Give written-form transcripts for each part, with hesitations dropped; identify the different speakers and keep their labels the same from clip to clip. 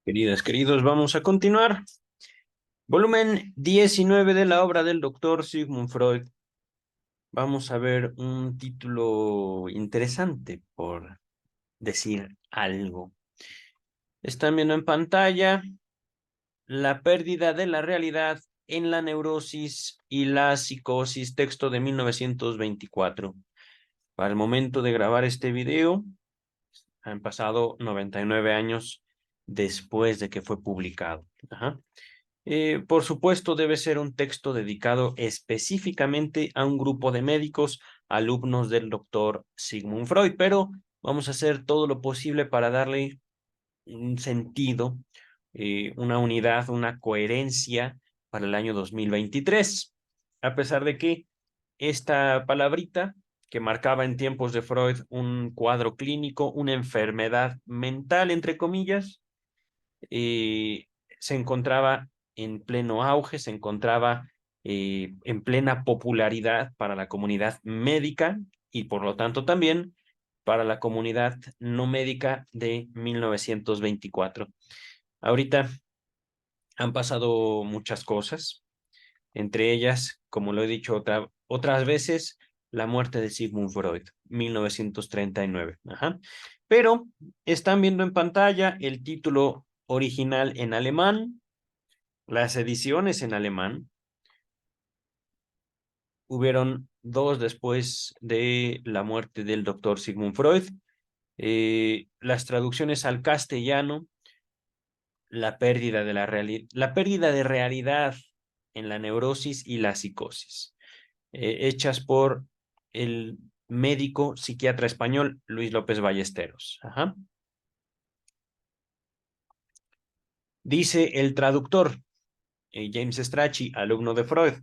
Speaker 1: Queridas, queridos, vamos a continuar. Volumen 19 de la obra del doctor Sigmund Freud. Vamos a ver un título interesante, por decir algo. Están viendo en pantalla La pérdida de la realidad en la neurosis y la psicosis, texto de 1924. Para el momento de grabar este video, han pasado 99 años después de que fue publicado. Ajá. Por supuesto, debe ser un texto dedicado específicamente a un grupo de médicos, alumnos del doctor Sigmund Freud, pero vamos a hacer todo lo posible para darle un sentido, una unidad, una coherencia para el año 2023. A pesar de que esta palabrita, que marcaba en tiempos de Freud un cuadro clínico, una enfermedad mental, entre comillas, eh, se encontraba en pleno auge, se encontraba en plena popularidad para la comunidad médica y por lo tanto también para la comunidad no médica de 1924. Ahorita han pasado muchas cosas, entre ellas, como lo he dicho otras veces, la muerte de Sigmund Freud, 1939. Ajá. Pero están viendo en pantalla el título original en alemán, las ediciones en alemán. Hubieron dos después de la muerte del doctor Sigmund Freud. Las traducciones al castellano, la pérdida de la pérdida de realidad en la neurosis y la psicosis, hechas por el médico psiquiatra español Luis López Ballesteros. Ajá. Dice el traductor James Strachey, alumno de Freud,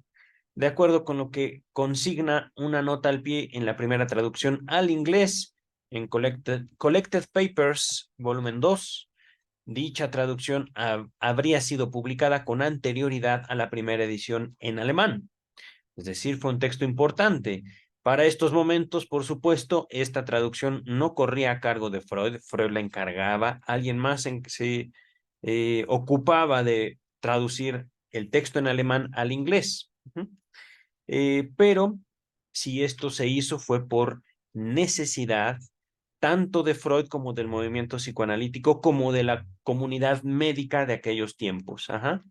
Speaker 1: de acuerdo con lo que consigna una nota al pie en la primera traducción al inglés en Collected Papers, volumen 2. Dicha traducción habría sido publicada con anterioridad a la primera edición en alemán. Es decir, fue un texto importante. Para estos momentos, por supuesto, esta traducción no corría a cargo de Freud. Freud la encargaba. Alguien más se ocupaba de traducir el texto en alemán al inglés. Pero si esto se hizo fue por necesidad tanto de Freud como del movimiento psicoanalítico, como de la comunidad médica de aquellos tiempos. Ajá.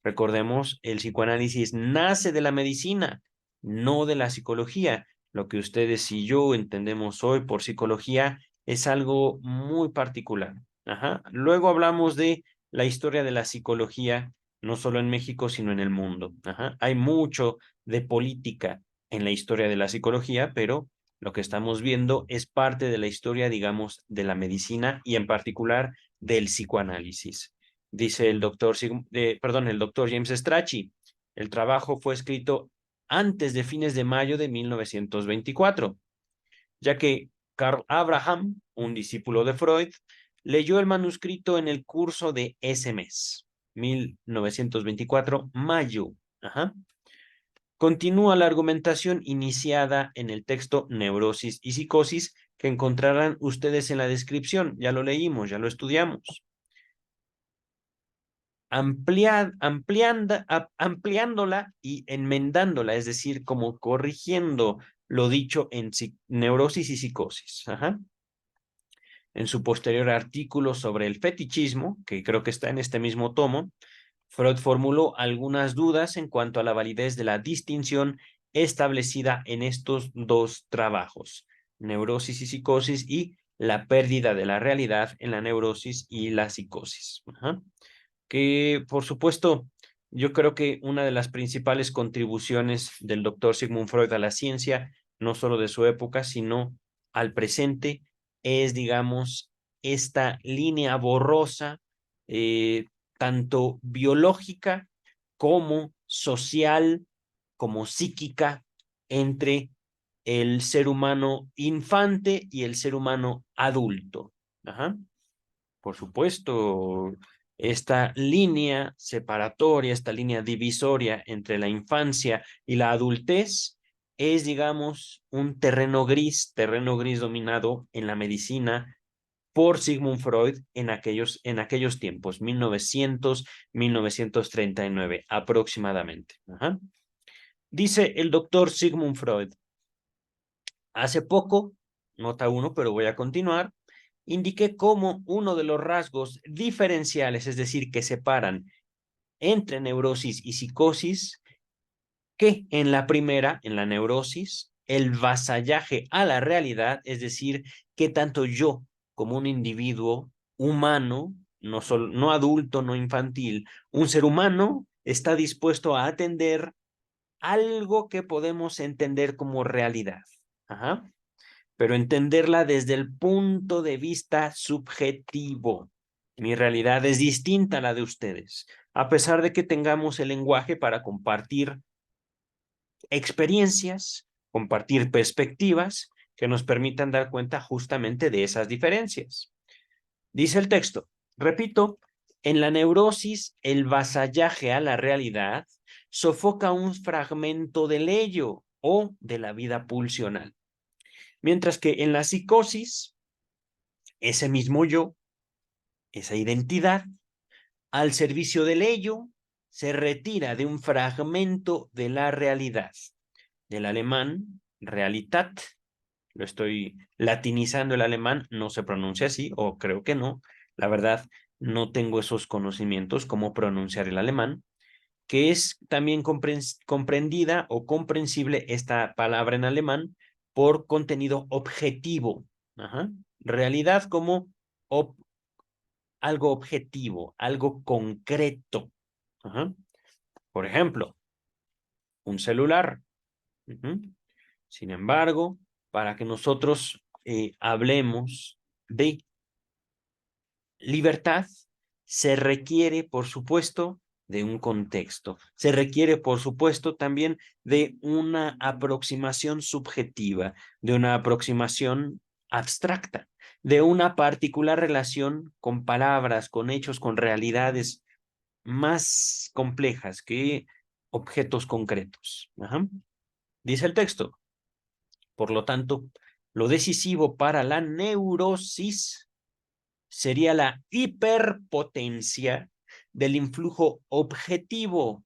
Speaker 1: Recordemos, el psicoanálisis nace de la medicina, no de la psicología. Lo que ustedes y yo entendemos hoy por psicología es algo muy particular. Ajá. Luego hablamos de la historia de la psicología, no solo en México, sino en el mundo. Ajá. Hay mucho de política en la historia de la psicología, pero lo que estamos viendo es parte de la historia, digamos, de la medicina y en particular del psicoanálisis. Dice el doctor James Strachey. El trabajo fue escrito antes de fines de mayo de 1924, ya que Carl Abraham, un discípulo de Freud, leyó el manuscrito en el curso de ese mes, 1924, mayo. Ajá. Continúa la argumentación iniciada en el texto Neurosis y Psicosis que encontrarán ustedes en la descripción. Ya lo leímos, ya lo estudiamos. Ampliándola y enmendándola, es decir, como corrigiendo lo dicho en neurosis y psicosis. Ajá. En su posterior artículo sobre el fetichismo, que creo que está en este mismo tomo, Freud formuló algunas dudas en cuanto a la validez de la distinción establecida en estos dos trabajos, neurosis y psicosis, y la pérdida de la realidad en la neurosis y la psicosis. Ajá. Que por supuesto, yo creo que una de las principales contribuciones del doctor Sigmund Freud a la ciencia, no solo de su época, sino al presente, es, digamos, esta línea borrosa, eh, tanto biológica como social, como psíquica, entre el ser humano infante y el ser humano adulto. Ajá. Por supuesto, esta línea separatoria, esta línea divisoria entre la infancia y la adultez es, digamos, un terreno gris dominado en la medicina por Sigmund Freud en aquellos tiempos, 1900, 1939 aproximadamente. Ajá. Dice el doctor Sigmund Freud, hace poco, nota 1, pero voy a continuar, indiqué cómo uno de los rasgos diferenciales, es decir, que separan entre neurosis y psicosis, que en la primera, en la neurosis, el vasallaje a la realidad, es decir, que tanto yo como un individuo humano, no adulto, no infantil, un ser humano está dispuesto a atender algo que podemos entender como realidad. Ajá. Pero entenderla desde el punto de vista subjetivo. Mi realidad es distinta a la de ustedes, a pesar de que tengamos el lenguaje para compartir experiencias, compartir perspectivas que nos permitan dar cuenta justamente de esas diferencias. Dice el texto, repito, en la neurosis el vasallaje a la realidad sofoca un fragmento del ello o de la vida pulsional. Mientras que en la psicosis, ese mismo yo, esa identidad, al servicio del ello, se retira de un fragmento de la realidad. Del alemán, Realitat, lo estoy latinizando el alemán, no se pronuncia así, o creo que no. La verdad, no tengo esos conocimientos, cómo pronunciar el alemán, que es también comprendida o comprensible esta palabra en alemán por contenido objetivo. Ajá. Realidad como algo objetivo, algo concreto. Ajá. Por ejemplo, un celular. Sin embargo, para que nosotros hablemos de libertad, se requiere, por supuesto, de un contexto. Se requiere, por supuesto, también de una aproximación subjetiva, de una aproximación abstracta, de una particular relación con palabras, con hechos, con realidades más complejas que objetos concretos. Ajá. Dice el texto, por lo tanto, lo decisivo para la neurosis sería la hiperpotencia del influjo objetivo.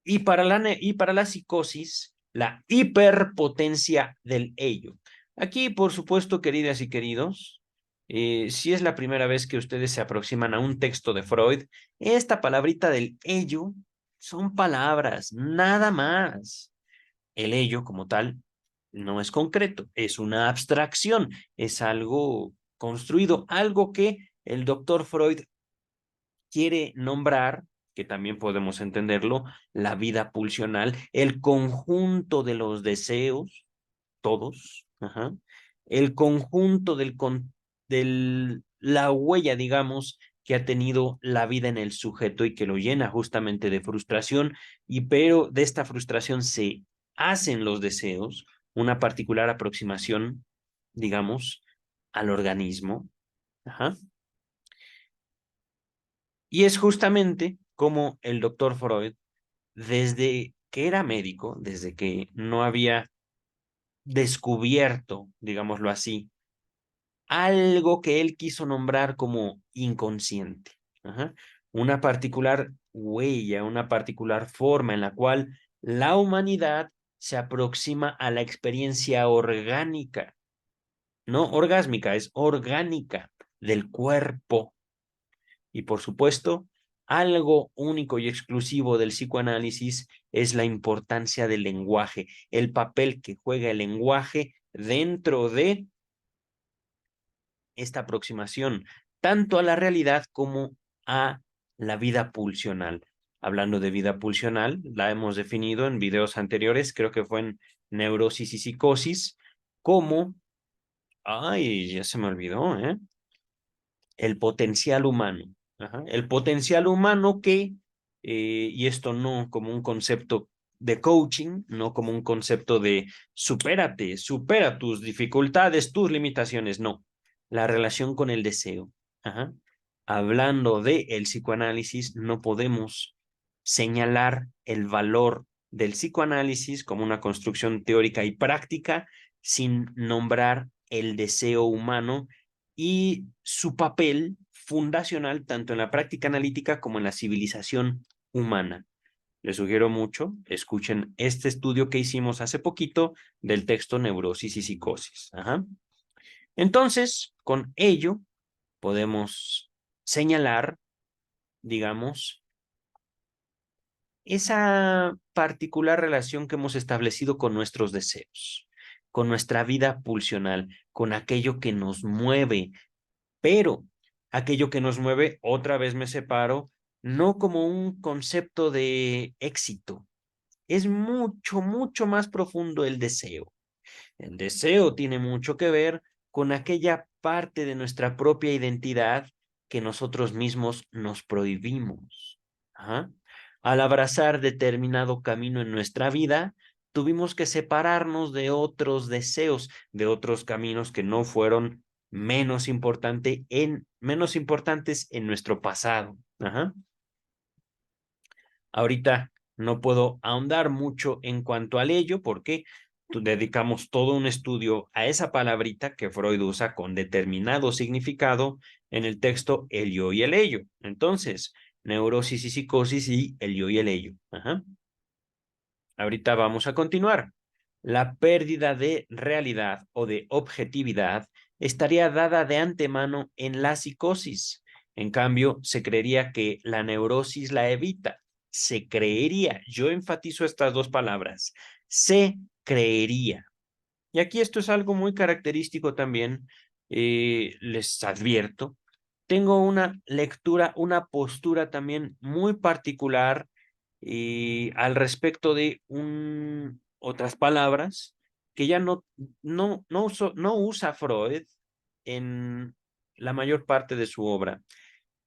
Speaker 1: Y para la psicosis, la hiperpotencia del ello. Aquí, por supuesto, queridas y queridos, si es la primera vez que ustedes se aproximan a un texto de Freud, esta palabrita del ello son palabras, nada más. El ello como tal no es concreto, es una abstracción, es algo construido, algo que el doctor Freud quiere nombrar, que también podemos entenderlo, la vida pulsional, el conjunto de los deseos, todos, ajá, el conjunto la huella, digamos, que ha tenido la vida en el sujeto y que lo llena justamente de frustración, pero de esta frustración se hacen los deseos, una particular aproximación, digamos, al organismo. Ajá. Y es justamente como el doctor Freud, desde que era médico, desde que no había descubierto, digámoslo así, algo que él quiso nombrar como inconsciente. Ajá. Una particular huella, una particular forma en la cual la humanidad se aproxima a la experiencia orgánica, no orgásmica, es orgánica del cuerpo. Y por supuesto, algo único y exclusivo del psicoanálisis es la importancia del lenguaje, el papel que juega el lenguaje dentro de esta aproximación, tanto a la realidad como a la vida pulsional. Hablando de vida pulsional, la hemos definido en videos anteriores, creo que fue en neurosis y psicosis, como, ay, ya se me olvidó, el potencial humano. Ajá. El potencial humano que, y esto no como un concepto de coaching, no como un concepto de supérate, supera tus dificultades, tus limitaciones, no. La relación con el deseo. Ajá. Hablando de el psicoanálisis, no podemos señalar el valor del psicoanálisis como una construcción teórica y práctica sin nombrar el deseo humano y su papel fundacional tanto en la práctica analítica como en la civilización humana. Les sugiero mucho, escuchen este estudio que hicimos hace poquito del texto Neurosis y Psicosis. Ajá. Entonces, con ello podemos señalar, digamos, esa particular relación que hemos establecido con nuestros deseos, con nuestra vida pulsional, con aquello que nos mueve, pero aquello que nos mueve, otra vez me separo, no como un concepto de éxito. Es mucho, mucho más profundo el deseo. El deseo tiene mucho que ver con aquella parte de nuestra propia identidad que nosotros mismos nos prohibimos. Ajá. Al abrazar determinado camino en nuestra vida, tuvimos que separarnos de otros deseos, de otros caminos que no fueron menos importantes en nuestro pasado. Ajá. Ahorita no puedo ahondar mucho en cuanto al ello porque dedicamos todo un estudio a esa palabrita que Freud usa con determinado significado en el texto El yo y el ello. Entonces, neurosis y psicosis y el yo y el ello. Ajá. Ahorita vamos a continuar. La pérdida de realidad o de objetividad estaría dada de antemano en la psicosis. En cambio, se creería que la neurosis la evita. Se creería. Yo enfatizo estas dos palabras. Se creería. Y aquí esto es algo muy característico también. Les advierto. Tengo una lectura, una postura también muy particular al respecto de otras palabras que ya no usa Freud en la mayor parte de su obra.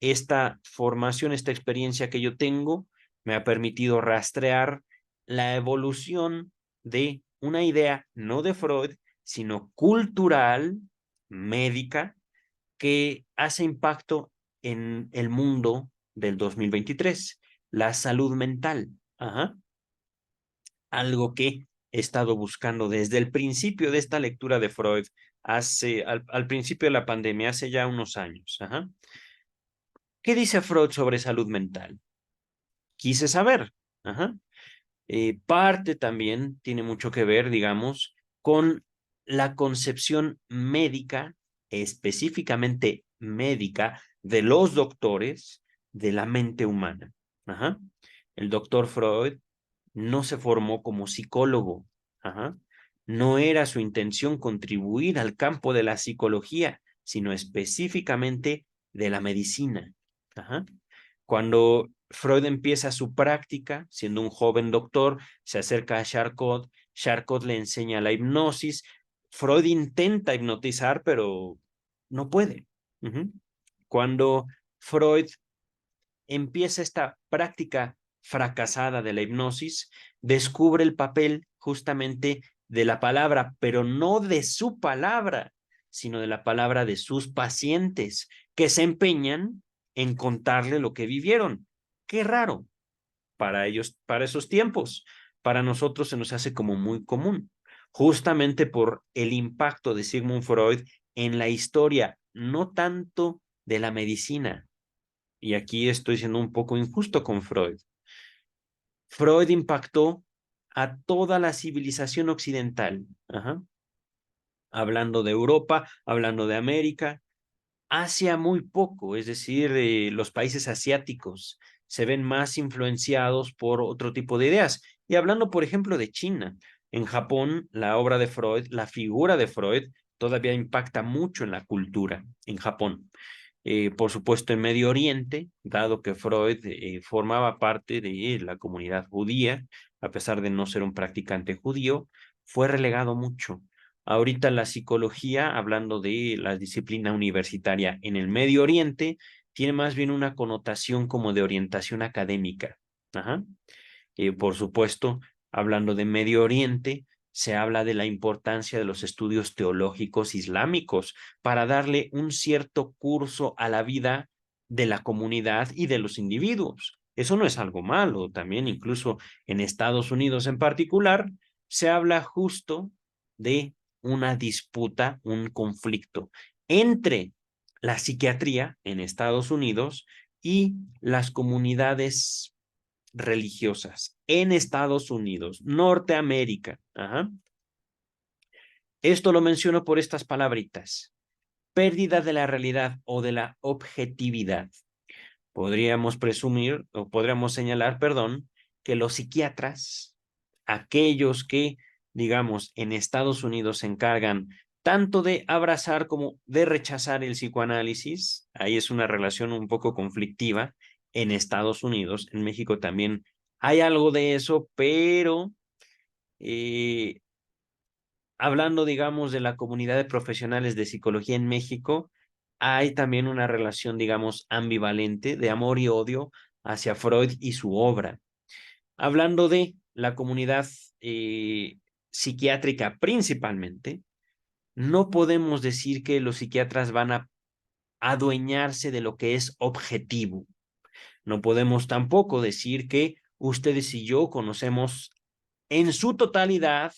Speaker 1: Esta formación, esta experiencia que yo tengo, me ha permitido rastrear la evolución de una idea, no de Freud, sino cultural, médica, que hace impacto en el mundo del 2023, la salud mental. Ajá. Algo que he estado buscando desde el principio de esta lectura de Freud, al principio de la pandemia, hace ya unos años. Ajá. ¿Qué dice Freud sobre salud mental? Quise saber. Ajá. Parte también tiene mucho que ver, digamos, con la concepción médica, específicamente médica, de los doctores de la mente humana. Ajá. El doctor Freud no se formó como psicólogo. Ajá. No era su intención contribuir al campo de la psicología, sino específicamente de la medicina. Ajá. Cuando Freud empieza su práctica, siendo un joven doctor, se acerca a Charcot, Charcot le enseña la hipnosis, Freud intenta hipnotizar, pero no puede. Uh-huh. Cuando Freud empieza esta práctica fracasada de la hipnosis, descubre el papel justamente de la palabra, pero no de su palabra, sino de la palabra de sus pacientes, que se empeñan en contarle lo que vivieron. Qué raro para ellos, para esos tiempos. Para nosotros se nos hace como muy común, justamente por el impacto de Sigmund Freud en la historia, no tanto de la medicina, y aquí estoy siendo un poco injusto con Freud. Freud impactó a toda la civilización occidental, ajá. Hablando de Europa, hablando de América, Asia muy poco, es decir, los países asiáticos se ven más influenciados por otro tipo de ideas. Y hablando, por ejemplo, de China, en Japón, la obra de Freud, la figura de Freud, todavía impacta mucho en la cultura en Japón. Por supuesto, en Medio Oriente, dado que Freud formaba parte de la comunidad judía, a pesar de no ser un practicante judío, fue relegado mucho. Ahorita la psicología, hablando de la disciplina universitaria en el Medio Oriente, tiene más bien una connotación como de orientación académica. Ajá. Por supuesto, hablando de Medio Oriente, se habla de la importancia de los estudios teológicos islámicos para darle un cierto curso a la vida de la comunidad y de los individuos. Eso no es algo malo. También incluso en Estados Unidos en particular, se habla justo de una disputa, un conflicto entre la psiquiatría en Estados Unidos y las comunidades religiosas en Estados Unidos, Norteamérica. Ajá. Esto lo menciono por estas palabritas. Pérdida de la realidad o de la objetividad. Podríamos presumir o podríamos señalar, perdón, que los psiquiatras, aquellos que, digamos, en Estados Unidos se encargan tanto de abrazar como de rechazar el psicoanálisis, ahí es una relación un poco conflictiva en Estados Unidos, en México también hay algo de eso, pero eh, hablando, digamos, de la comunidad de profesionales de psicología en México, hay también una relación, digamos, ambivalente de amor y odio hacia Freud y su obra. Hablando de la comunidad eh, psiquiátrica principalmente, no podemos decir que los psiquiatras van a adueñarse de lo que es objetivo. No podemos tampoco decir que ustedes y yo conocemos en su totalidad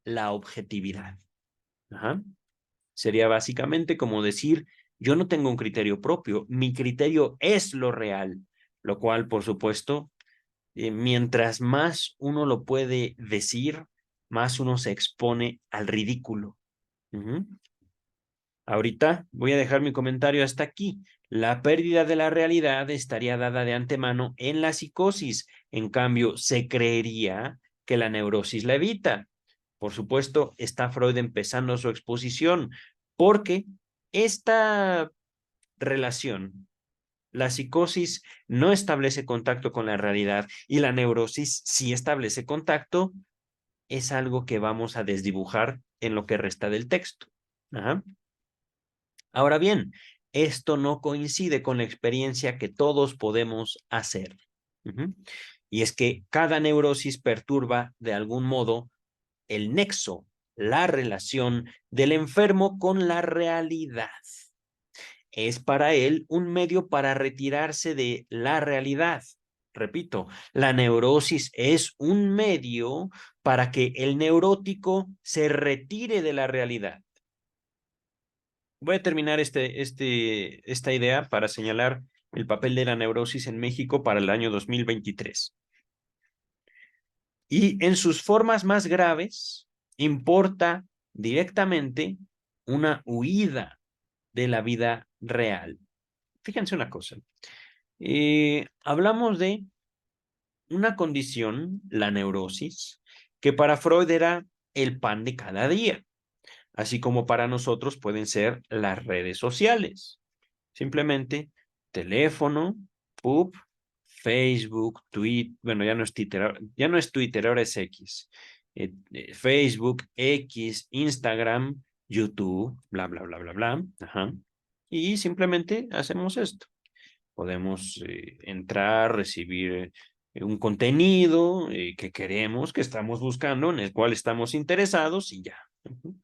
Speaker 1: la objetividad. Ajá. Sería básicamente como decir, yo no tengo un criterio propio, mi criterio es lo real, lo cual, por supuesto, mientras más uno lo puede decir, más uno se expone al ridículo. Ujú. Ahorita voy a dejar mi comentario hasta aquí. La pérdida de la realidad estaría dada de antemano en la psicosis. En cambio, se creería que la neurosis la evita. Por supuesto, está Freud empezando su exposición, porque esta relación, la psicosis no establece contacto con la realidad y la neurosis sí establece contacto, es algo que vamos a desdibujar en lo que resta del texto. Ajá. Ahora bien, esto no coincide con la experiencia que todos podemos hacer. Ujú. Y es que cada neurosis perturba de algún modo el nexo, la relación del enfermo con la realidad. Es para él un medio para retirarse de la realidad. Repito, la neurosis es un medio para que el neurótico se retire de la realidad. Voy a terminar esta idea para señalar el papel de la neurosis en México para el año 2023. Y en sus formas más graves, importa directamente una huida de la vida real. Fíjense una cosa. Hablamos de una condición, la neurosis, que para Freud era el pan de cada día, así como para nosotros pueden ser las redes sociales. Simplemente teléfono, pub, Facebook, Twitter, bueno, ya no es Twitter, ahora es X. Facebook, X, Instagram, YouTube, bla, bla, bla, bla, bla. Ajá. Y simplemente hacemos esto. Podemos entrar, recibir un contenido que queremos, que estamos buscando, en el cual estamos interesados y ya. Ujú.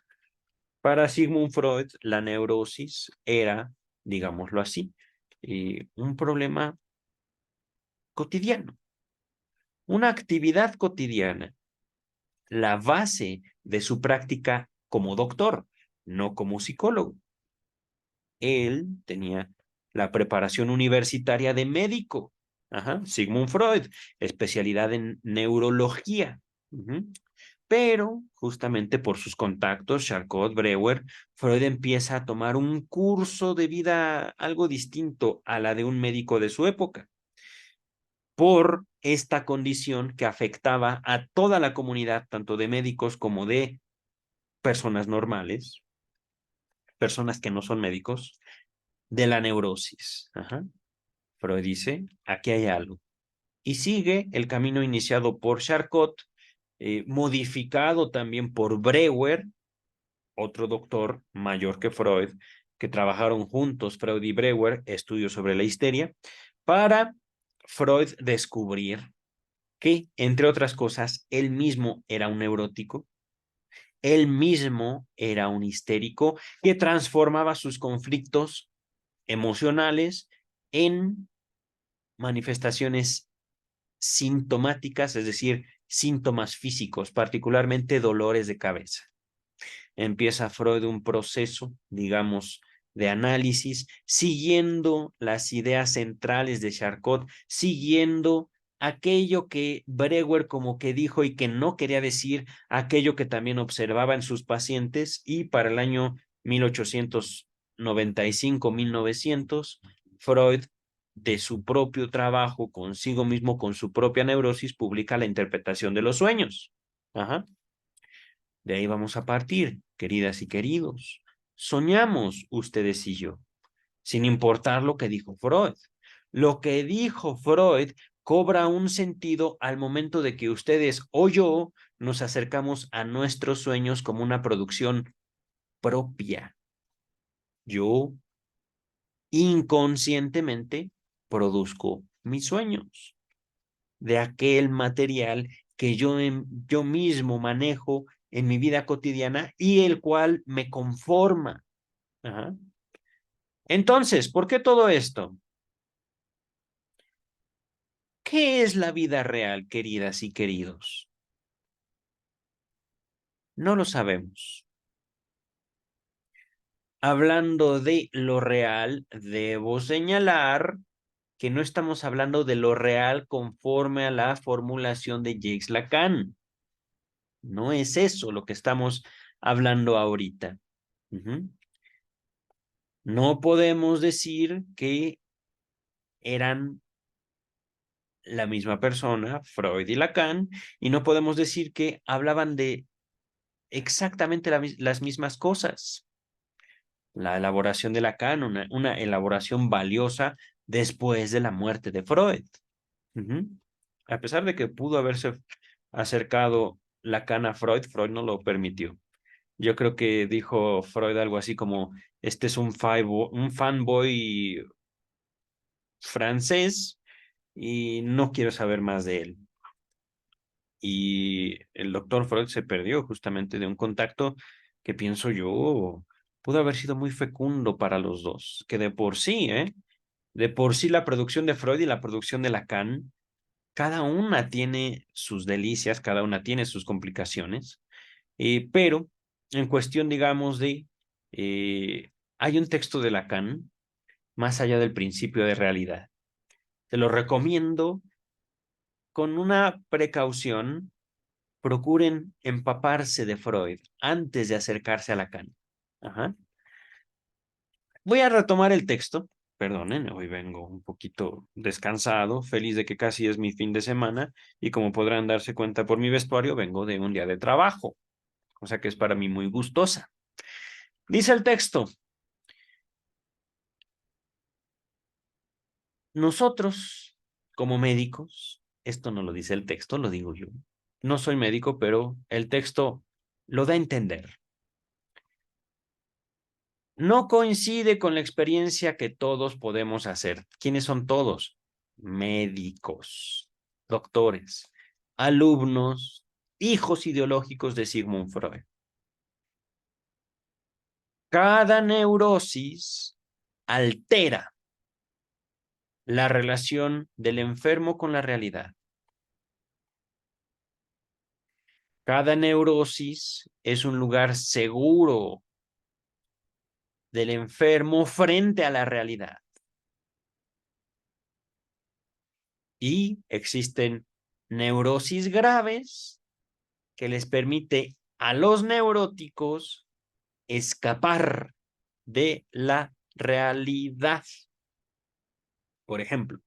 Speaker 1: Para Sigmund Freud, la neurosis era, digámoslo así, un problema cotidiano, una actividad cotidiana, la base de su práctica como doctor, no como psicólogo. Él tenía la preparación universitaria de médico. Ajá, Sigmund Freud, especialidad en neurología. Ujú. Pero justamente por sus contactos, Charcot, Breuer, Freud empieza a tomar un curso de vida algo distinto a la de un médico de su época, por esta condición que afectaba a toda la comunidad, tanto de médicos como de personas normales, personas que no son médicos, de la neurosis. Ajá. Freud dice, aquí hay algo. Y sigue el camino iniciado por Charcot, modificado también por Breuer, otro doctor mayor que Freud, que trabajaron juntos, Freud y Breuer, estudios sobre la histeria, para Freud descubrir que, entre otras cosas, él mismo era un neurótico, él mismo era un histérico que transformaba sus conflictos emocionales en manifestaciones sintomáticas, es decir, síntomas físicos, particularmente dolores de cabeza. empieza Freud un proceso, digamos, de análisis, siguiendo las ideas centrales de Charcot, siguiendo aquello que Breuer como que dijo y que no quería decir, aquello que también observaba en sus pacientes, y para el año 1895-1900, Freud, de su propio trabajo consigo mismo, con su propia neurosis, publica la interpretación de los sueños. Ajá. De ahí vamos a partir, queridas y queridos. Soñamos ustedes y yo, sin importar lo que dijo Freud. Lo que dijo Freud cobra un sentido al momento de que ustedes o yo nos acercamos a nuestros sueños como una producción propia. Yo inconscientemente produzco mis sueños de aquel material que yo mismo manejo en mi vida cotidiana y el cual me conforma. Ajá. Entonces, ¿por qué todo esto? ¿Qué es la vida real, queridas y queridos? No lo sabemos. Hablando de lo real, debo señalar que no estamos hablando de lo real conforme a la formulación de Jacques Lacan. No es eso lo que estamos hablando ahorita. Uh-huh. No podemos decir que eran la misma persona, Freud y Lacan, y no podemos decir que hablaban de exactamente las mismas cosas. La elaboración de Lacan, una elaboración valiosa después de la muerte de Freud. Uh-huh. A pesar de que pudo haberse acercado Lacan a Freud, Freud no lo permitió. Yo creo que dijo Freud algo así como, este es un fanboy francés y no quiero saber más de él. Y el doctor Freud se perdió justamente de un contacto que pienso yo pudo haber sido muy fecundo para los dos, que de por sí, de por sí la producción de Freud y la producción de Lacan, cada una tiene sus delicias, cada una tiene sus complicaciones, pero en cuestión, digamos, hay un texto de Lacan, más allá del principio de realidad. Te lo recomiendo con una precaución. Procuren empaparse de Freud antes de acercarse a Lacan. Ajá. Voy a retomar el texto. Perdonen, hoy vengo un poquito descansado, feliz de que casi es mi fin de semana y como podrán darse cuenta por mi vestuario, vengo de un día de trabajo, cosa que es para mí muy gustosa. Dice el texto, nosotros como médicos, esto no lo dice el texto, lo digo yo, no soy médico, pero el texto lo da a entender. No coincide con la experiencia que todos podemos hacer. ¿Quiénes son todos? Médicos, doctores, alumnos, hijos ideológicos de Sigmund Freud. Cada neurosis altera la relación del enfermo con la realidad. Cada neurosis es un lugar seguro del enfermo frente a la realidad. Y existen neurosis graves que les permite a los neuróticos escapar de la realidad. Por ejemplo,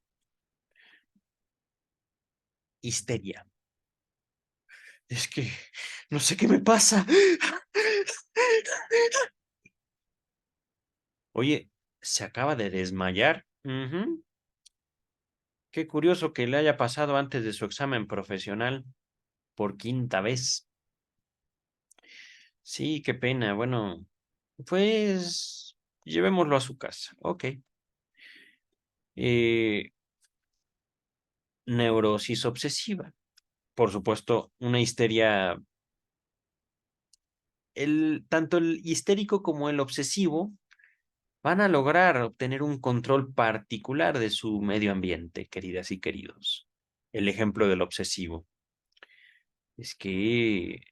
Speaker 1: histeria. Es que no sé qué me pasa. Oye, se acaba de desmayar. Uh-huh. Qué curioso que le haya pasado antes de su examen profesional por quinta vez. Sí, qué pena. Bueno, pues llevémoslo a su casa. Ok. Eh, Neurosis obsesiva. Por supuesto, una histeria, tanto el histérico como el obsesivo van a lograr obtener un control particular de su medio ambiente, queridas y queridos. El ejemplo del obsesivo es que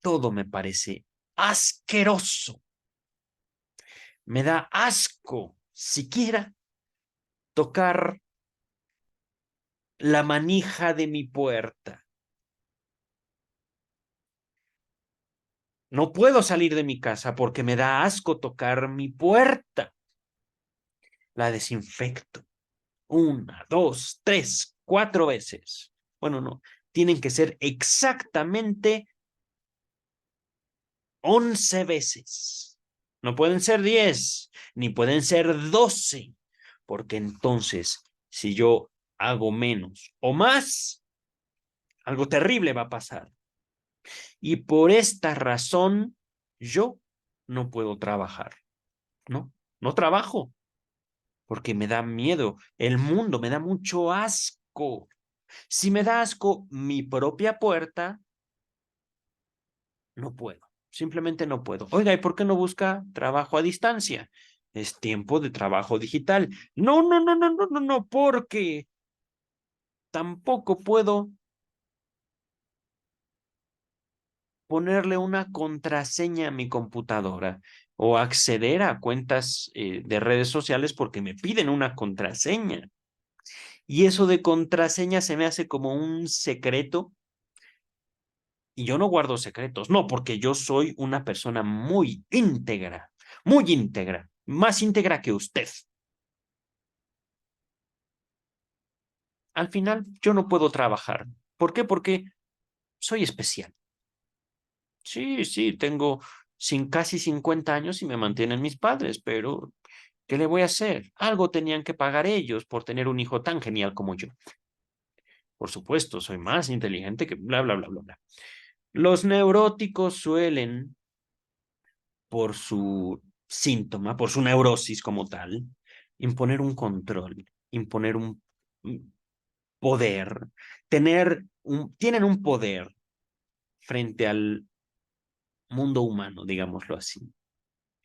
Speaker 1: todo me parece asqueroso. Me da asco siquiera tocar la manija de mi puerta. No puedo salir de mi casa porque me da asco tocar mi puerta. La desinfecto 1, 2, 3, 4 veces. Bueno, no, tienen que ser exactamente 11 veces. No pueden ser 10, ni pueden ser 12, porque entonces, si yo hago menos o más, algo terrible va a pasar. Y por esta razón, yo no puedo trabajar, ¿no? No trabajo porque me da miedo. El mundo me da mucho asco. Si me da asco mi propia puerta, no puedo. Simplemente no puedo. Oiga, ¿y por qué no busca trabajo a distancia? Es tiempo de trabajo digital. No, no, no, no, no, no, no, porque tampoco puedo ponerle una contraseña a mi computadora o acceder a cuentas de redes sociales porque me piden una contraseña. Y eso de contraseña se me hace como un secreto y yo no guardo secretos, no, porque yo soy una persona muy íntegra, más íntegra que usted. Al final, yo no puedo trabajar. ¿Por qué? Porque soy especial. Sí, sí, tengo casi 50 años y me mantienen mis padres, pero ¿qué le voy a hacer? Algo tenían que pagar ellos por tener un hijo tan genial como yo. Por supuesto, soy más inteligente que bla, bla, bla, bla, bla. Los neuróticos suelen, por su síntoma, por su neurosis como tal, imponer un control, imponer un poder, tienen un poder frente al mundo humano, digámoslo así.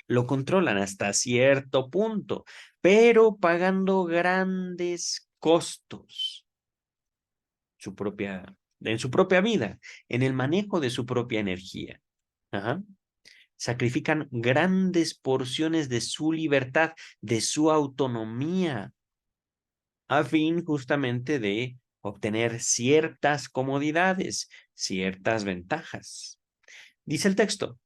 Speaker 1: Lo controlan hasta cierto punto, pero pagando grandes costos en su propia vida, en el manejo de su propia energía. Ajá. Sacrifican grandes porciones de su libertad, de su autonomía, a fin justamente de obtener ciertas comodidades, ciertas ventajas. Dice el texto,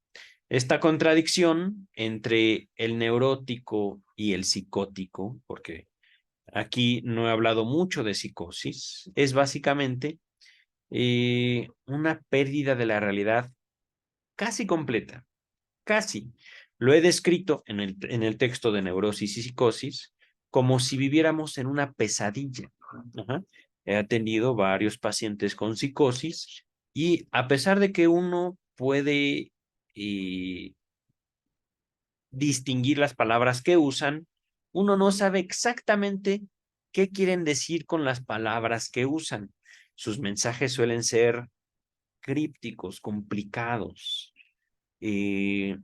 Speaker 1: esta contradicción entre el neurótico y el psicótico, porque aquí no he hablado mucho de psicosis, es básicamente una pérdida de la realidad casi completa, casi. Lo he descrito en el texto de Neurosis y Psicosis como si viviéramos en una pesadilla. Ajá. He atendido varios pacientes con psicosis y a pesar de que uno puede eh, distinguir las palabras que usan, uno no sabe exactamente qué quieren decir con las palabras que usan. Sus mensajes suelen ser crípticos, complicados, eh,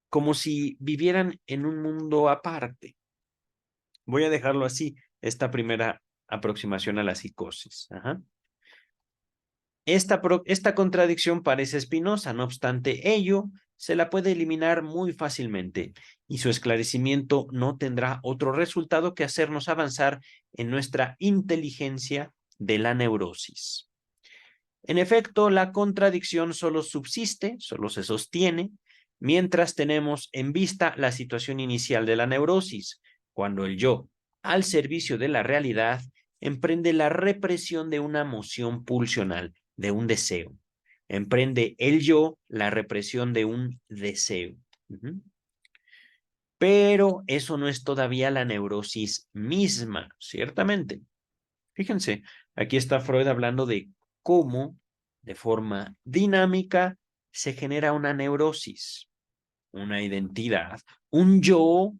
Speaker 1: como si vivieran en un mundo aparte. Voy a dejarlo así, esta primera aproximación a la psicosis. Ajá. Esta contradicción parece espinosa, no obstante ello, se la puede eliminar muy fácilmente y su esclarecimiento no tendrá otro resultado que hacernos avanzar en nuestra inteligencia de la neurosis. En efecto, la contradicción solo subsiste, solo se sostiene, mientras tenemos en vista la situación inicial de la neurosis, cuando el yo, al servicio de la realidad, emprende la represión de una emoción pulsional, de un deseo. Emprende el yo la represión de un deseo. Pero eso no es todavía la neurosis misma, ciertamente. Fíjense, aquí está Freud hablando de cómo, de forma dinámica, se genera una neurosis, una identidad. Un yo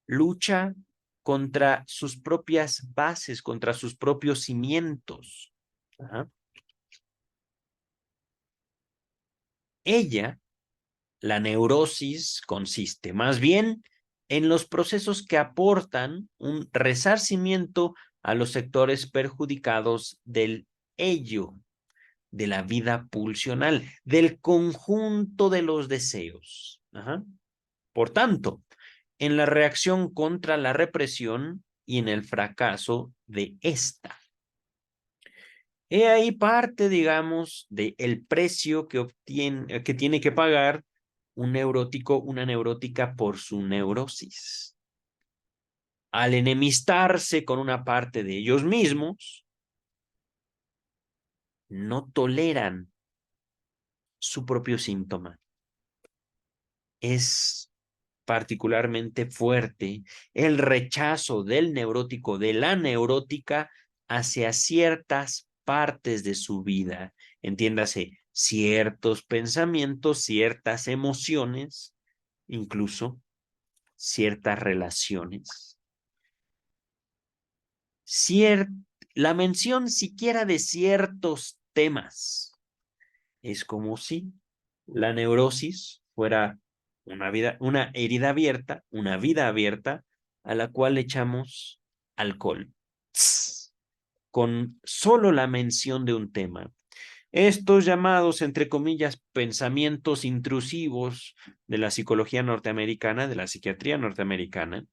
Speaker 1: lucha contra sus propias bases, contra sus propios cimientos. Ajá. Ella, la neurosis, consiste más bien en los procesos que aportan un resarcimiento a los sectores perjudicados del ello. de la vida pulsional, del conjunto de los deseos. Ajá. Por tanto, en la reacción contra la represión y en el fracaso de esta. He ahí parte, digamos, del precio que tiene que pagar un neurótico, una neurótica por su neurosis. Al enemistarse con una parte de ellos mismos, no toleran su propio síntoma. Es particularmente fuerte el rechazo del neurótico, de la neurótica, hacia ciertas partes de su vida. Entiéndase, ciertos pensamientos, ciertas emociones, incluso ciertas relaciones. La mención siquiera de ciertos temas es como si la neurosis fuera una herida abierta, una vida abierta, a la cual le echamos alcohol. Con solo la mención de un tema. Estos llamados, entre comillas, pensamientos intrusivos de la psicología norteamericana, de la psiquiatría norteamericana,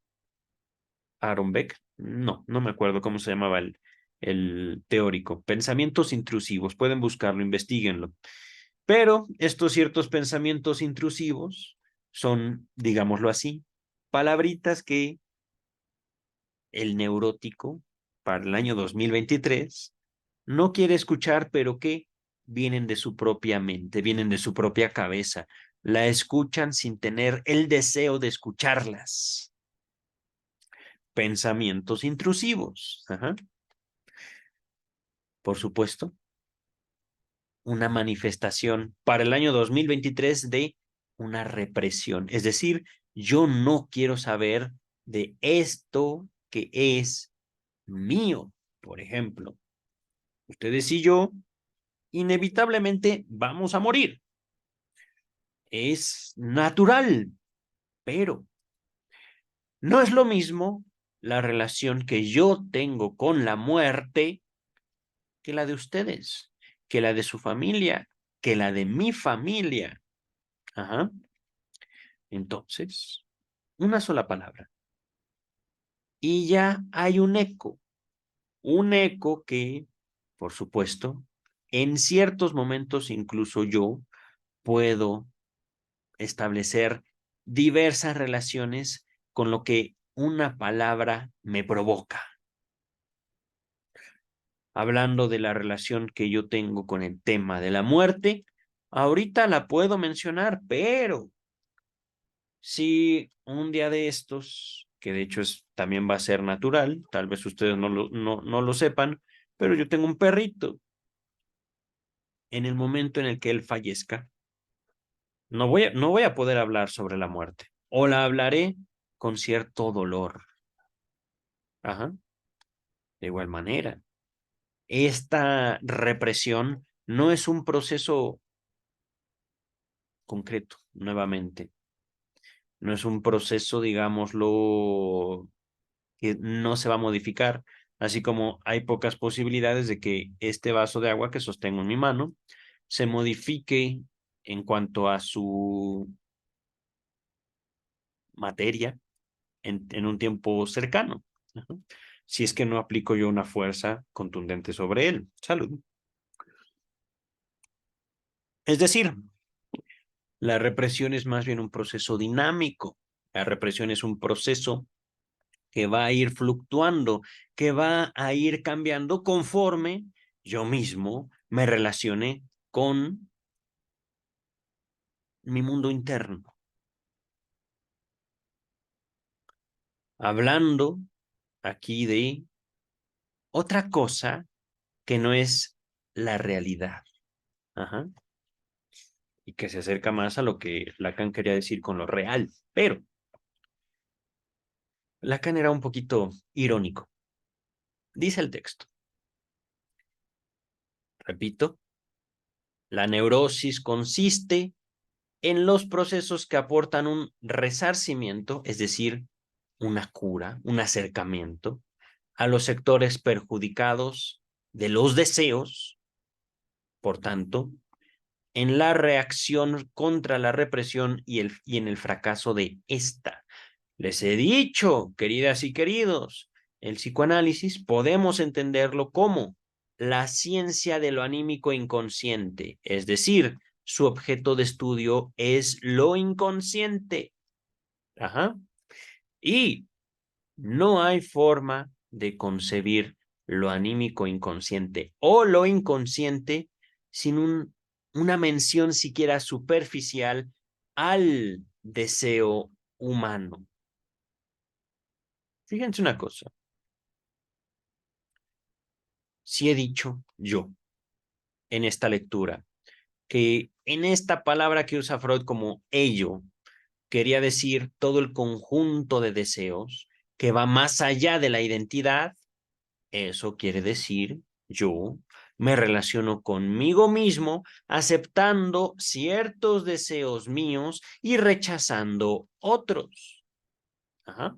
Speaker 1: Aaron Beck, no me acuerdo cómo se llamaba el teórico, pensamientos intrusivos, pueden buscarlo, investiguenlo. Pero estos ciertos pensamientos intrusivos son, digámoslo así, palabritas que el neurótico para el año 2023 no quiere escuchar, pero que vienen de su propia mente, vienen de su propia cabeza. La escuchan sin tener el deseo de escucharlas. Pensamientos intrusivos. Ajá. Por supuesto, una manifestación para el año 2023 de una represión. Es decir, yo no quiero saber de esto que es mío. Por ejemplo, ustedes y yo inevitablemente vamos a morir. Es natural, pero no es lo mismo la relación que yo tengo con la muerte que la de ustedes, que la de su familia, que la de mi familia. Ajá. Entonces, una sola palabra. Y ya hay un eco que, por supuesto, en ciertos momentos incluso yo puedo establecer diversas relaciones con lo que una palabra me provoca. Hablando de la relación que yo tengo con el tema de la muerte, ahorita la puedo mencionar, pero si un día de estos, que de hecho también va a ser natural, tal vez ustedes no lo sepan, pero yo tengo un perrito. En el momento en el que él fallezca, no voy a poder hablar sobre la muerte, o la hablaré con cierto dolor. Ajá. De igual manera, esta represión no es un proceso concreto, nuevamente. No es un proceso, digámoslo, que no se va a modificar, así como hay pocas posibilidades de que este vaso de agua que sostengo en mi mano se modifique en cuanto a su materia en un tiempo cercano. Ajá. Si es que no aplico yo una fuerza contundente sobre él. Salud. Es decir, la represión es más bien un proceso dinámico. La represión es un proceso que va a ir fluctuando, que va a ir cambiando conforme yo mismo me relacione con mi mundo interno. Hablando aquí de otra cosa que no es la realidad. Ajá. Y que se acerca más a lo que Lacan quería decir con lo real. Pero Lacan era un poquito irónico. Dice el texto, repito, la neurosis consiste en los procesos que aportan un resarcimiento, es decir, una cura, un acercamiento a los sectores perjudicados de los deseos Por tanto, en la reacción contra la represión y en el fracaso de esta. Les he dicho, queridas y queridos, el psicoanálisis podemos entenderlo como la ciencia de lo anímico inconsciente, es decir, su objeto de estudio es lo inconsciente. Ajá. Y no hay forma de concebir lo anímico inconsciente o lo inconsciente sin una mención siquiera superficial al deseo humano. Fíjense una cosa. Si he dicho yo en esta lectura que en esta palabra que usa Freud como ello, quería decir todo el conjunto de deseos que va más allá de la identidad, eso quiere decir yo me relaciono conmigo mismo aceptando ciertos deseos míos y rechazando otros. Ajá.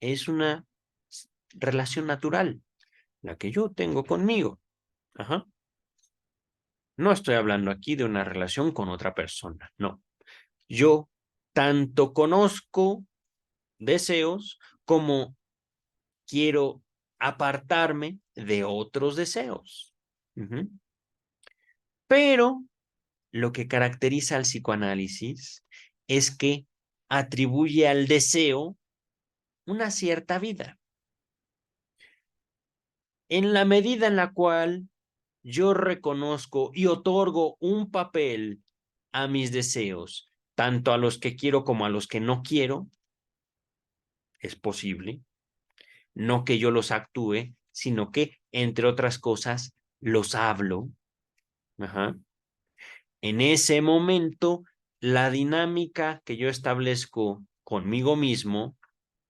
Speaker 1: Es una relación natural la que yo tengo conmigo. Ajá. No estoy hablando aquí de una relación con otra persona, no. Yo tanto conozco deseos como quiero apartarme de otros deseos. Ujú. Pero lo que caracteriza al psicoanálisis es que atribuye al deseo una cierta vida. En la medida en la cual yo reconozco y otorgo un papel a mis deseos, tanto a los que quiero como a los que no quiero, es posible, no que yo los actúe, sino que, entre otras cosas, los hablo. Ajá. En ese momento, la dinámica que yo establezco conmigo mismo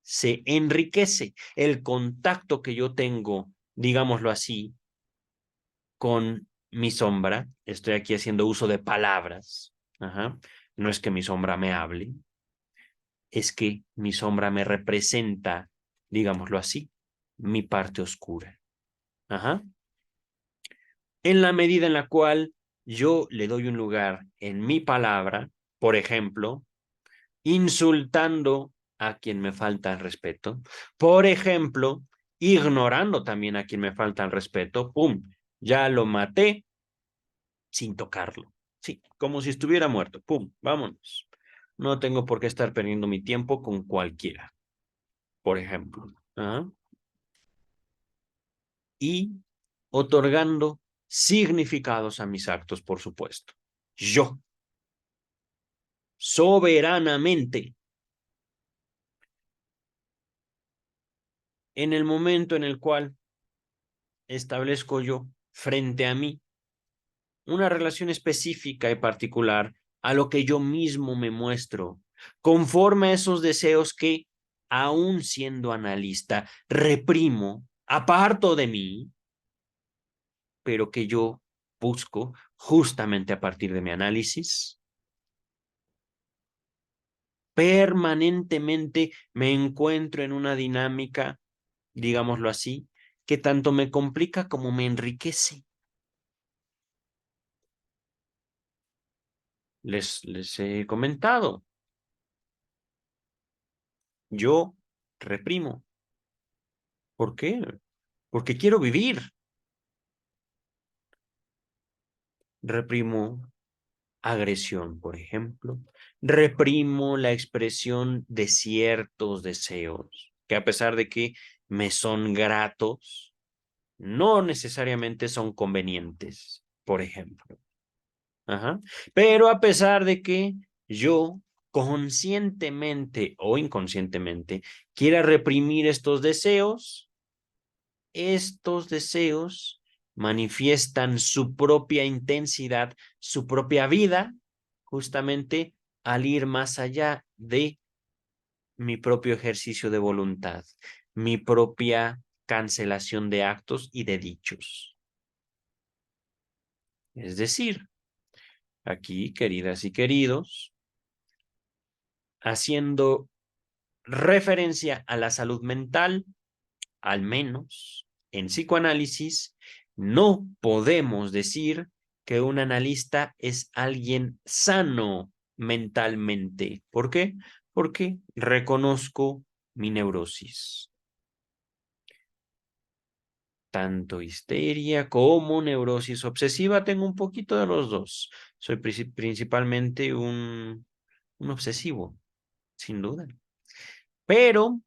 Speaker 1: se enriquece. El contacto que yo tengo, digámoslo así, con mi sombra, estoy aquí haciendo uso de palabras, ajá. No es que mi sombra me hable, es que mi sombra me representa, digámoslo así, mi parte oscura. Ajá. En la medida en la cual yo le doy un lugar en mi palabra, por ejemplo, insultando a quien me falta el respeto, por ejemplo, ignorando también a quien me falta el respeto, ¡pum! Ya lo maté sin tocarlo. Sí, como si estuviera muerto. ¡Pum! Vámonos. No tengo por qué estar perdiendo mi tiempo con cualquiera, por ejemplo. ¿Ah? Y otorgando significados a mis actos, por supuesto. Yo, soberanamente, en el momento en el cual establezco yo frente a mí una relación específica y particular a lo que yo mismo me muestro, conforme a esos deseos que, aun siendo analista, reprimo, aparto de mí, pero que yo busco justamente a partir de mi análisis. Permanentemente me encuentro en una dinámica, digámoslo así, que tanto me complica como me enriquece. Les he comentado, yo reprimo. ¿Por qué? Porque quiero vivir. Reprimo agresión, por ejemplo. Reprimo la expresión de ciertos deseos, que a pesar de que me son gratos, no necesariamente son convenientes, por ejemplo. Ajá. Pero a pesar de que yo conscientemente o inconscientemente quiera reprimir estos deseos manifiestan su propia intensidad, su propia vida, justamente al ir más allá de mi propio ejercicio de voluntad, mi propia cancelación de actos y de dichos. Es decir, aquí, queridas y queridos, haciendo referencia a la salud mental, al menos, en psicoanálisis, no podemos decir que un analista es alguien sano mentalmente. ¿Por qué? Porque reconozco mi neurosis. Tanto histeria como neurosis obsesiva, tengo un poquito de los dos. Soy principalmente un obsesivo, sin duda. Pero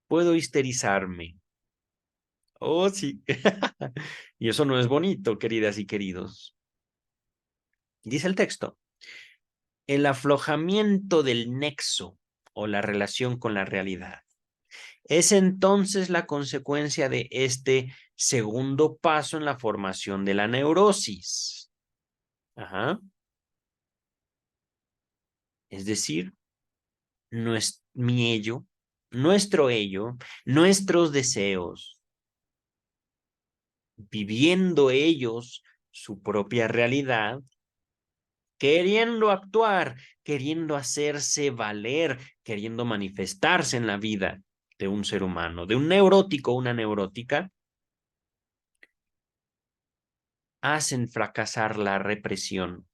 Speaker 1: puedo histerizarme. Oh, sí. Y eso no es bonito, queridas y queridos. Dice el texto, el aflojamiento del nexo o la relación con la realidad es entonces la consecuencia de este segundo paso en la formación de la neurosis. Ajá. Es decir, mi ello, nuestro ello, nuestros deseos, viviendo ellos su propia realidad, queriendo actuar, queriendo hacerse valer, queriendo manifestarse en la vida de un ser humano, de un neurótico o una neurótica, hacen fracasar la represión.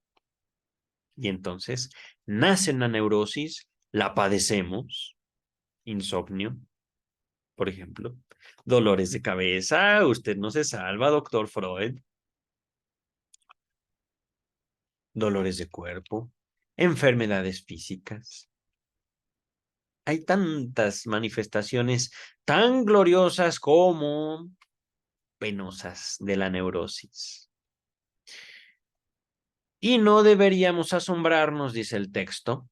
Speaker 1: Y entonces nace una neurosis, la padecemos, insomnio, por ejemplo, dolores de cabeza, usted no se salva, doctor Freud, dolores de cuerpo, enfermedades físicas. Hay tantas manifestaciones tan gloriosas como penosas de la neurosis. Y no deberíamos asombrarnos, dice el texto,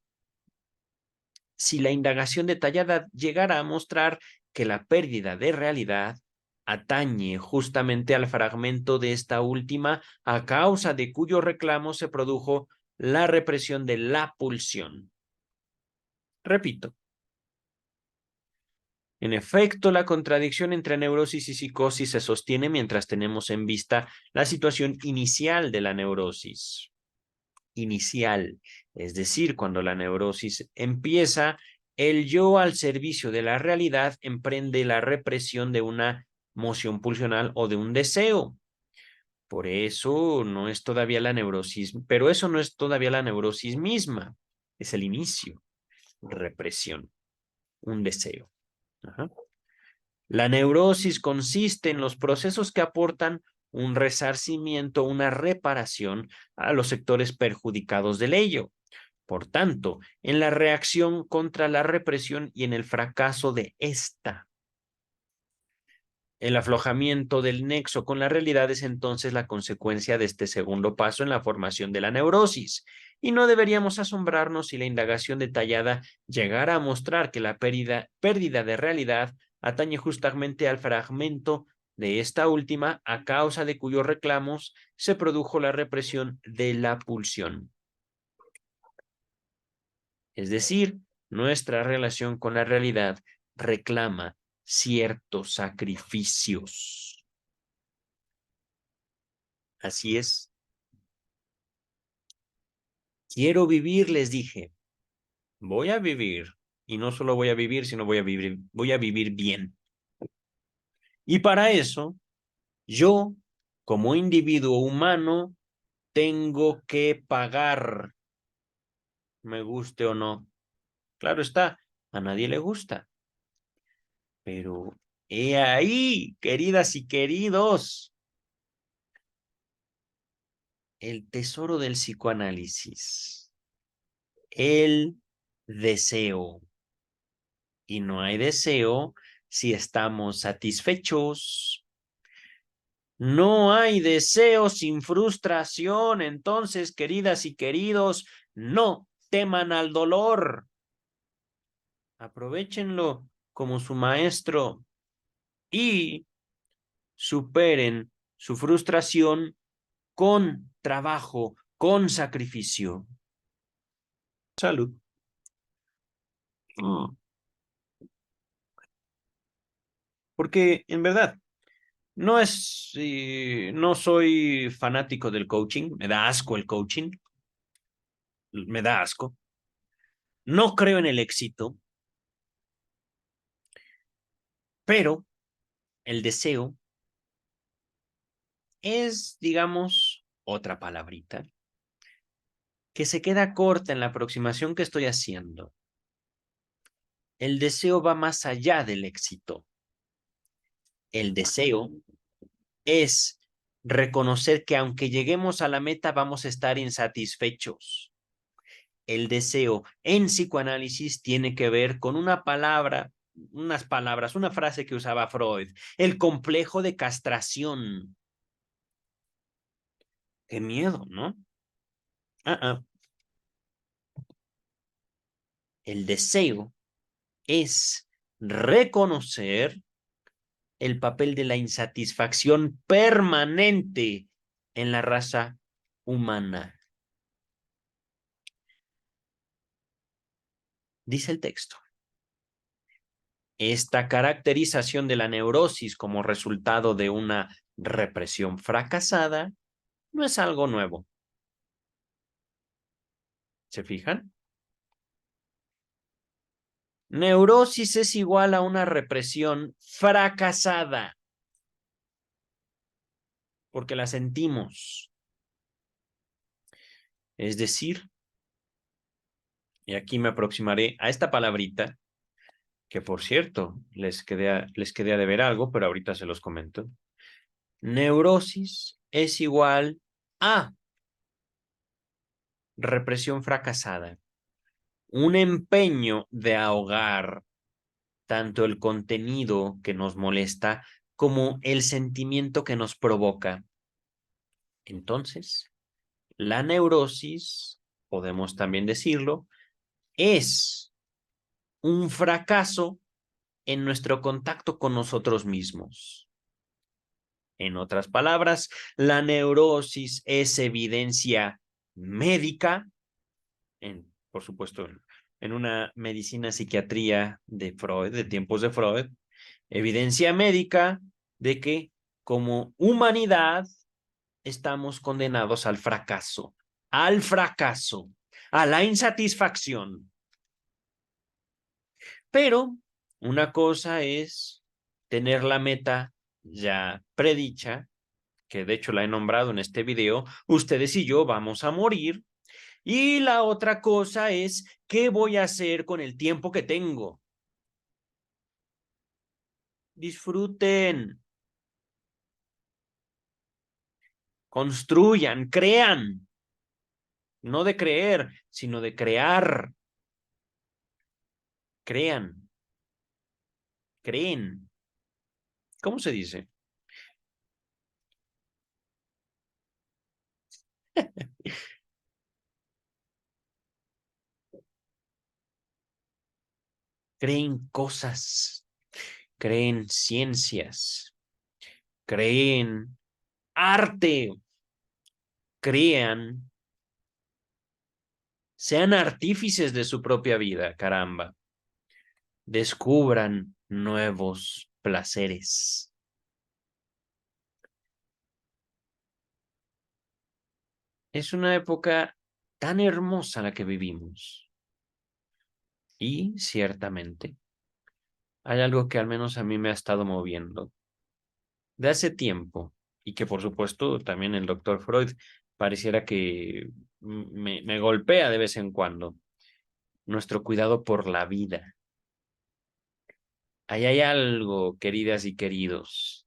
Speaker 1: si la indagación detallada llegara a mostrar que la pérdida de realidad atañe justamente al fragmento de esta última, a causa de cuyo reclamo se produjo la represión de la pulsión. Repito, en efecto, la contradicción entre neurosis y psicosis se sostiene mientras tenemos en vista la situación inicial de la neurosis. Inicial, es decir, cuando la neurosis empieza, el yo al servicio de la realidad emprende la represión de una moción pulsional o de un deseo. Por eso no es todavía la neurosis, pero eso no es todavía la neurosis misma, es el inicio, represión, un deseo. Ajá. La neurosis consiste en los procesos que aportan un resarcimiento, una reparación a los sectores perjudicados del ello. Por tanto, en la reacción contra la represión y en el fracaso de esta. El aflojamiento del nexo con la realidad es entonces la consecuencia de este segundo paso en la formación de la neurosis, y no deberíamos asombrarnos si la indagación detallada llegara a mostrar que la pérdida de realidad atañe justamente al fragmento de esta última, a causa de cuyos reclamos se produjo la represión de la pulsión. Es decir, nuestra relación con la realidad reclama ciertos sacrificios. Así es. Quiero vivir, les dije. Voy a vivir. Y no solo voy a vivir, sino voy a vivir bien. Y para eso, yo, como individuo humano, tengo que pagar, me guste o no. Claro está, a nadie le gusta. Pero he ahí, queridas y queridos, el tesoro del psicoanálisis, el deseo. Y no hay deseo si estamos satisfechos. No hay deseo sin frustración. Entonces, queridas y queridos, no teman al dolor. Aprovechenlo como su maestro y superen su frustración con trabajo, con sacrificio. Salud. Porque en verdad, no soy fanático del coaching, me da asco el coaching, me da asco. No creo en el éxito, pero el deseo es, digamos, otra palabrita que se queda corta en la aproximación que estoy haciendo. El deseo va más allá del éxito. El deseo es reconocer que aunque lleguemos a la meta vamos a estar insatisfechos. El deseo en psicoanálisis tiene que ver con una palabra, unas palabras, una frase que usaba Freud, el complejo de castración. Qué miedo, ¿no? El deseo es reconocer el papel de la insatisfacción permanente en la raza humana. Dice el texto. Esta caracterización de la neurosis como resultado de una represión fracasada no es algo nuevo. ¿Se fijan? Neurosis es igual a una represión fracasada, porque la sentimos. Es decir, y aquí me aproximaré a esta palabrita, que por cierto, les quedé a deber algo, pero ahorita se los comento. Neurosis es igual a represión fracasada, un empeño de ahogar tanto el contenido que nos molesta como el sentimiento que nos provoca. Entonces, la neurosis, podemos también decirlo, es un fracaso en nuestro contacto con nosotros mismos. En otras palabras, la neurosis es evidencia médica, por supuesto, en una medicina psiquiatría de Freud, de tiempos de Freud, evidencia médica de que como humanidad estamos condenados al fracaso, a la insatisfacción. Pero una cosa es tener la meta ya predicha, que de hecho la he nombrado en este video, ustedes y yo vamos a morir. Y la otra cosa es, ¿qué voy a hacer con el tiempo que tengo? Disfruten, construyan, crean. No de creer, sino de crear. Crean, creen. ¿Cómo se dice? Creen cosas, creen ciencias, creen arte, crean, sean artífices de su propia vida, caramba. Descubran nuevos placeres. Es una época tan hermosa la que vivimos. Y ciertamente hay algo que al menos a mí me ha estado moviendo de hace tiempo y que por supuesto también el doctor Freud pareciera que me golpea de vez en cuando. Nuestro cuidado por la vida. Ahí hay algo, queridas y queridos.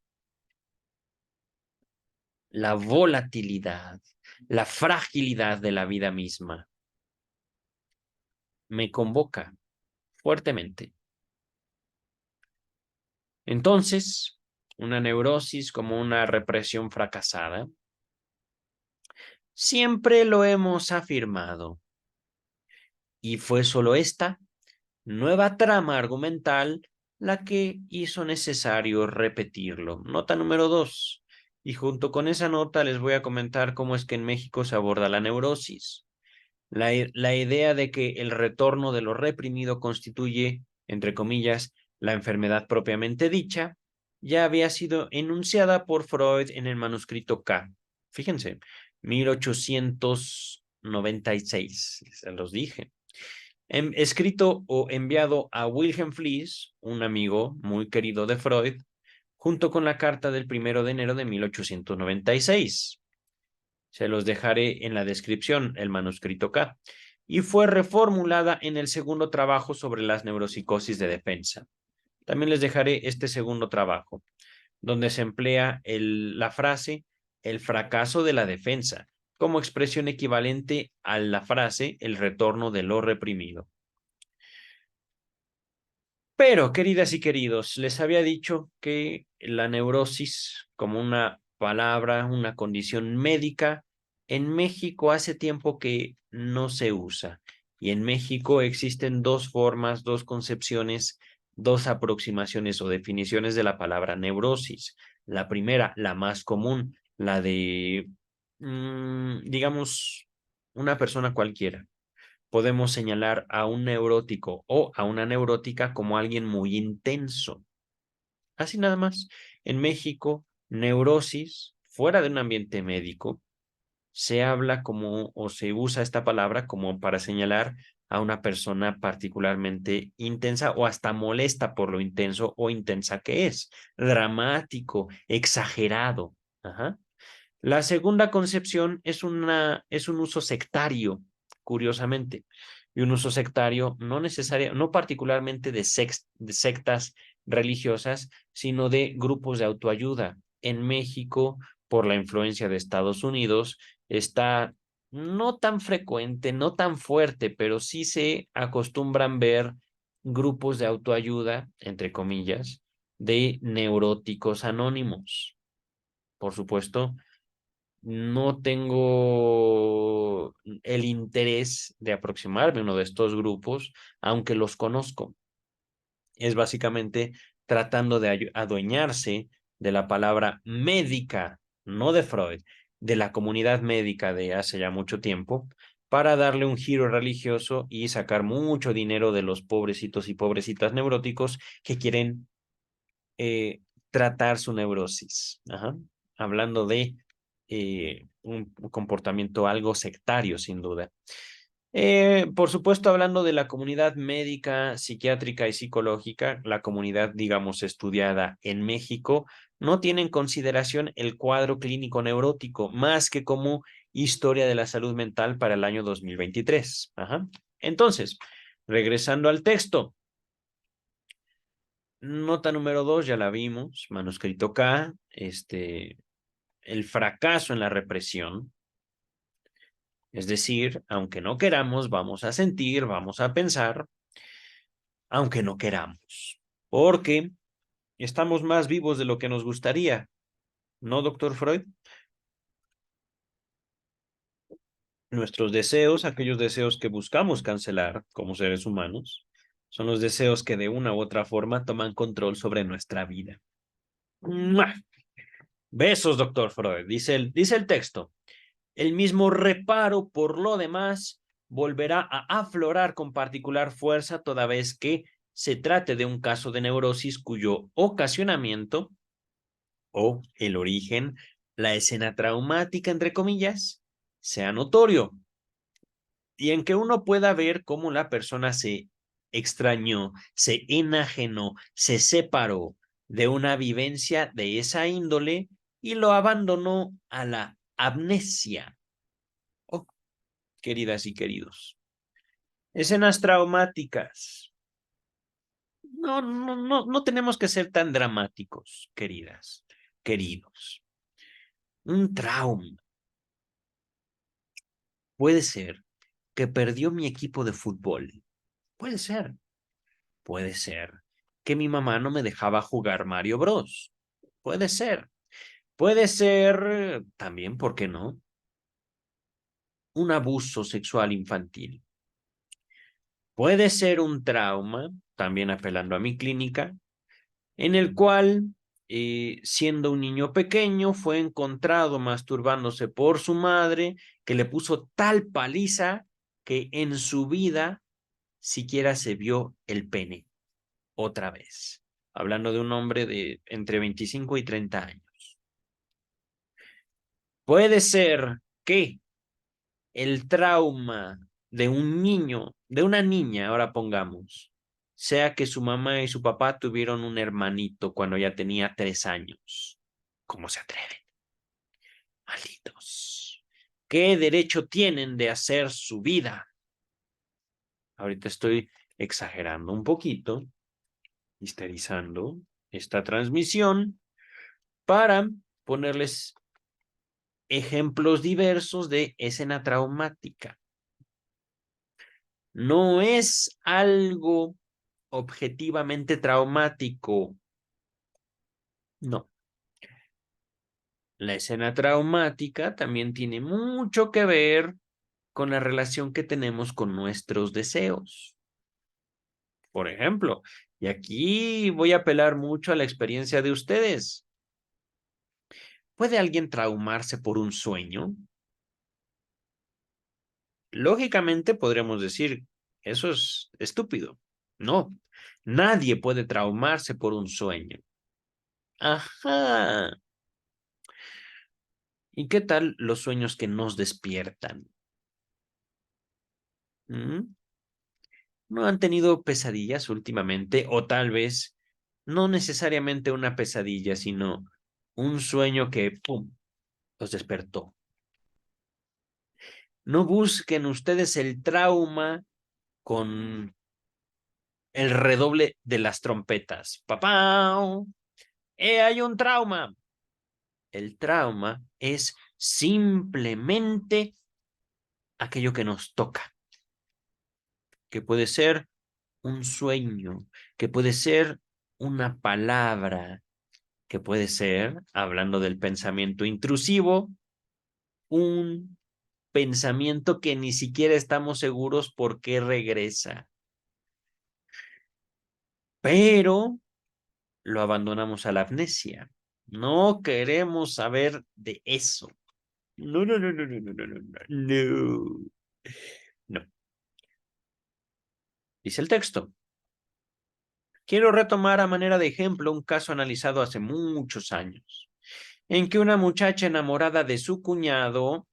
Speaker 1: La volatilidad, la fragilidad de la vida misma me convoca fuertemente. Entonces, una neurosis como una represión fracasada, siempre lo hemos afirmado. Y fue solo esta nueva trama argumental la que hizo necesario repetirlo. Nota número 2. Y junto con esa nota les voy a comentar cómo es que en México se aborda la neurosis. La idea de que el retorno de lo reprimido constituye, entre comillas, la enfermedad propiamente dicha, ya había sido enunciada por Freud en el manuscrito K. Fíjense, 1896, se los dije. Escrito o enviado a Wilhelm Fliess, un amigo muy querido de Freud, junto con la carta del 1 de enero de 1896. Se los dejaré en la descripción, el manuscrito K. Y fue reformulada en el segundo trabajo sobre las neuropsicosis de defensa. También les dejaré este segundo trabajo, donde se emplea la frase el fracaso de la defensa como expresión equivalente a la frase el retorno de lo reprimido. Pero, queridas y queridos, les había dicho que la neurosis, como una palabra, una condición médica, en México hace tiempo que no se usa. Y en México existen dos formas, dos concepciones, dos aproximaciones o definiciones de la palabra neurosis. La primera, la más común, la de, digamos, una persona cualquiera. Podemos señalar a un neurótico o a una neurótica como alguien muy intenso. Así nada más. En México, neurosis, fuera de un ambiente médico, se habla como o se usa esta palabra como para señalar a una persona particularmente intensa o hasta molesta por lo intenso o intensa que es, dramático, exagerado. Ajá. La segunda concepción es un uso sectario, curiosamente, y un uso sectario no necesario, no particularmente de sectas religiosas, sino de grupos de autoayuda. En México, por la influencia de Estados Unidos, está no tan frecuente, no tan fuerte, pero sí se acostumbran ver grupos de autoayuda, entre comillas, de neuróticos anónimos. Por supuesto, no tengo el interés de aproximarme a uno de estos grupos, aunque los conozco. Es básicamente tratando de adueñarse de la palabra médica, no de Freud, de la comunidad médica de hace ya mucho tiempo, para darle un giro religioso y sacar mucho dinero de los pobrecitos y pobrecitas neuróticos que quieren eh, tratar su neurosis. Ajá. Hablando de un comportamiento algo sectario, sin duda. Por supuesto, hablando de la comunidad médica, psiquiátrica y psicológica, la comunidad, digamos, estudiada en México, no tiene en consideración el cuadro clínico neurótico más que como historia de la salud mental para el año 2023. Ajá. Entonces, regresando al texto, nota número 2, ya la vimos, manuscrito K, el fracaso en la represión, es decir, aunque no queramos, vamos a sentir, vamos a pensar, aunque no queramos, porque estamos más vivos de lo que nos gustaría, ¿no, doctor Freud? Nuestros deseos, aquellos deseos que buscamos cancelar como seres humanos, son los deseos que de una u otra forma toman control sobre nuestra vida. ¡Mua! Besos, doctor Freud, dice el texto. El mismo reparo, por lo demás, volverá a aflorar con particular fuerza toda vez que se trate de un caso de neurosis cuyo ocasionamiento o el origen, la escena traumática, entre comillas, sea notorio y en que uno pueda ver cómo la persona se extrañó, se enajenó, se separó de una vivencia de esa índole y lo abandonó a la amnesia. Oh, queridas y queridos. Escenas traumáticas. No tenemos que ser tan dramáticos, queridas, queridos. Un trauma puede ser que perdió mi equipo de fútbol. Puede ser. Puede ser que mi mamá no me dejaba jugar Mario Bros. Puede ser. Puede ser también, ¿por qué no? Un abuso sexual infantil. Puede ser un trauma, también apelando a mi clínica, en el cual, siendo un niño pequeño, fue encontrado masturbándose por su madre, que le puso tal paliza que en su vida siquiera se vio el pene otra vez. Hablando de un hombre de entre 25 y 30 años. Puede ser que el trauma de un niño, de una niña, ahora pongamos, sea que su mamá y su papá tuvieron un hermanito cuando ya tenía 3 años. ¿Cómo se atreven? Malditos. ¿Qué derecho tienen de hacer su vida? Ahorita estoy exagerando un poquito, histerizando esta transmisión para ponerles ejemplos diversos de escena traumática. No es algo objetivamente traumático. No. La escena traumática también tiene mucho que ver con la relación que tenemos con nuestros deseos. Por ejemplo, y aquí voy a apelar mucho a la experiencia de ustedes. ¿Puede alguien traumarse por un sueño? Lógicamente podríamos decir, eso es estúpido. No, nadie puede traumarse por un sueño. Ajá. ¿Y qué tal los sueños que nos despiertan? ¿Mm? ¿No han tenido pesadillas últimamente? O tal vez no necesariamente una pesadilla, sino un sueño que, ¡pum!, los despertó. No busquen ustedes el trauma con el redoble de las trompetas. ¡Papá! Hay un trauma! El trauma es simplemente aquello que nos toca, que puede ser un sueño, que puede ser una palabra, que puede ser, hablando del pensamiento intrusivo, un pensamiento que ni siquiera estamos seguros por qué regresa, pero lo abandonamos a la amnesia. No queremos saber de eso. No, no, no, no, no, no, no, no, no. No. No. Dice el texto. Quiero retomar a manera de ejemplo un caso analizado hace muchos años, en que una muchacha enamorada de su cuñado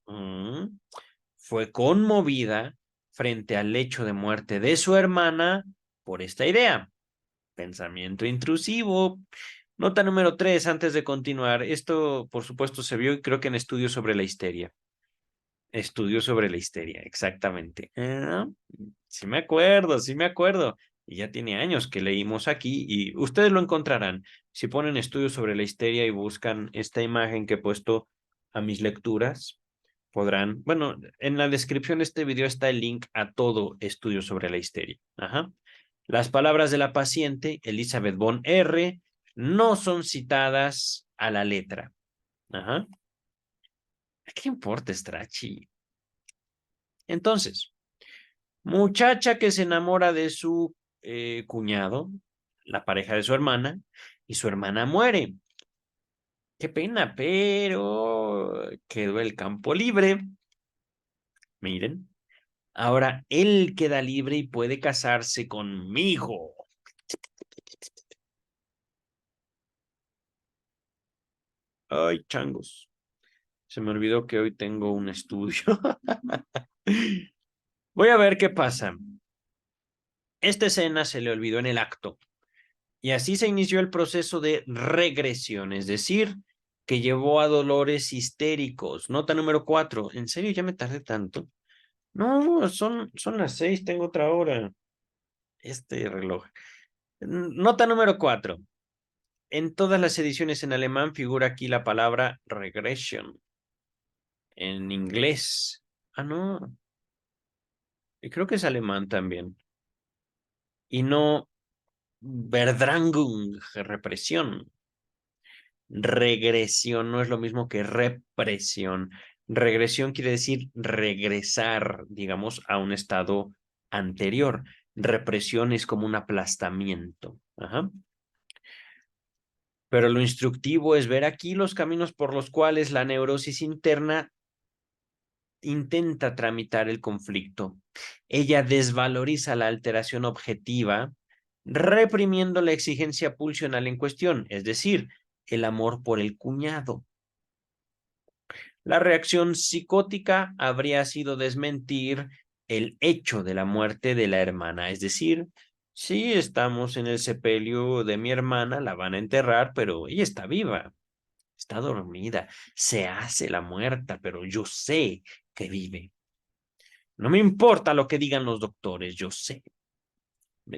Speaker 1: fue conmovida frente al lecho de muerte de su hermana por esta idea. Pensamiento intrusivo. Nota número 3, antes de continuar. Esto, por supuesto, se vio, creo que en estudios sobre la histeria. Estudios sobre la histeria, exactamente. Sí me acuerdo, sí me acuerdo. Y ya tiene años que leímos aquí y ustedes lo encontrarán. Si ponen estudios sobre la histeria y buscan esta imagen que he puesto a mis lecturas, podrán, bueno, en la descripción de este video está el link a todo estudio sobre la histeria. Ajá. Las palabras de la paciente, Elizabeth Von R., no son citadas a la letra. Ajá. ¿Qué importa, Strachi? Entonces, muchacha que se enamora de su cuñado, la pareja de su hermana, y su hermana muere. Qué pena, pero quedó el campo libre. Miren. Ahora él queda libre y puede casarse conmigo. Ay, changos. Se me olvidó que hoy tengo un estudio. Voy a ver qué pasa. Esta escena se le olvidó en el acto. Y así se inició el proceso de regresión, es decir, que llevó a dolores histéricos. Nota número 4. ¿En serio ya me tardé tanto? No, son las 6, tengo otra hora. Este reloj. Nota número 4. En todas las ediciones en alemán figura aquí la palabra regression. En inglés. Ah, no. Y creo que es alemán también. Y no Verdrängung, represión. Regresión no es lo mismo que represión. Regresión quiere decir regresar, digamos, a un estado anterior. Represión es como un aplastamiento. Ajá. Pero lo instructivo es ver aquí los caminos por los cuales la neurosis interna intenta tramitar el conflicto. Ella desvaloriza la alteración objetiva, reprimiendo la exigencia pulsional en cuestión, es decir, el amor por el cuñado. La reacción psicótica habría sido desmentir el hecho de la muerte de la hermana, es decir, Sí, estamos en el sepelio de mi hermana, la van a enterrar, pero ella está viva, está dormida, se hace la muerta, pero yo sé que vive. No me importa lo que digan los doctores, yo sé.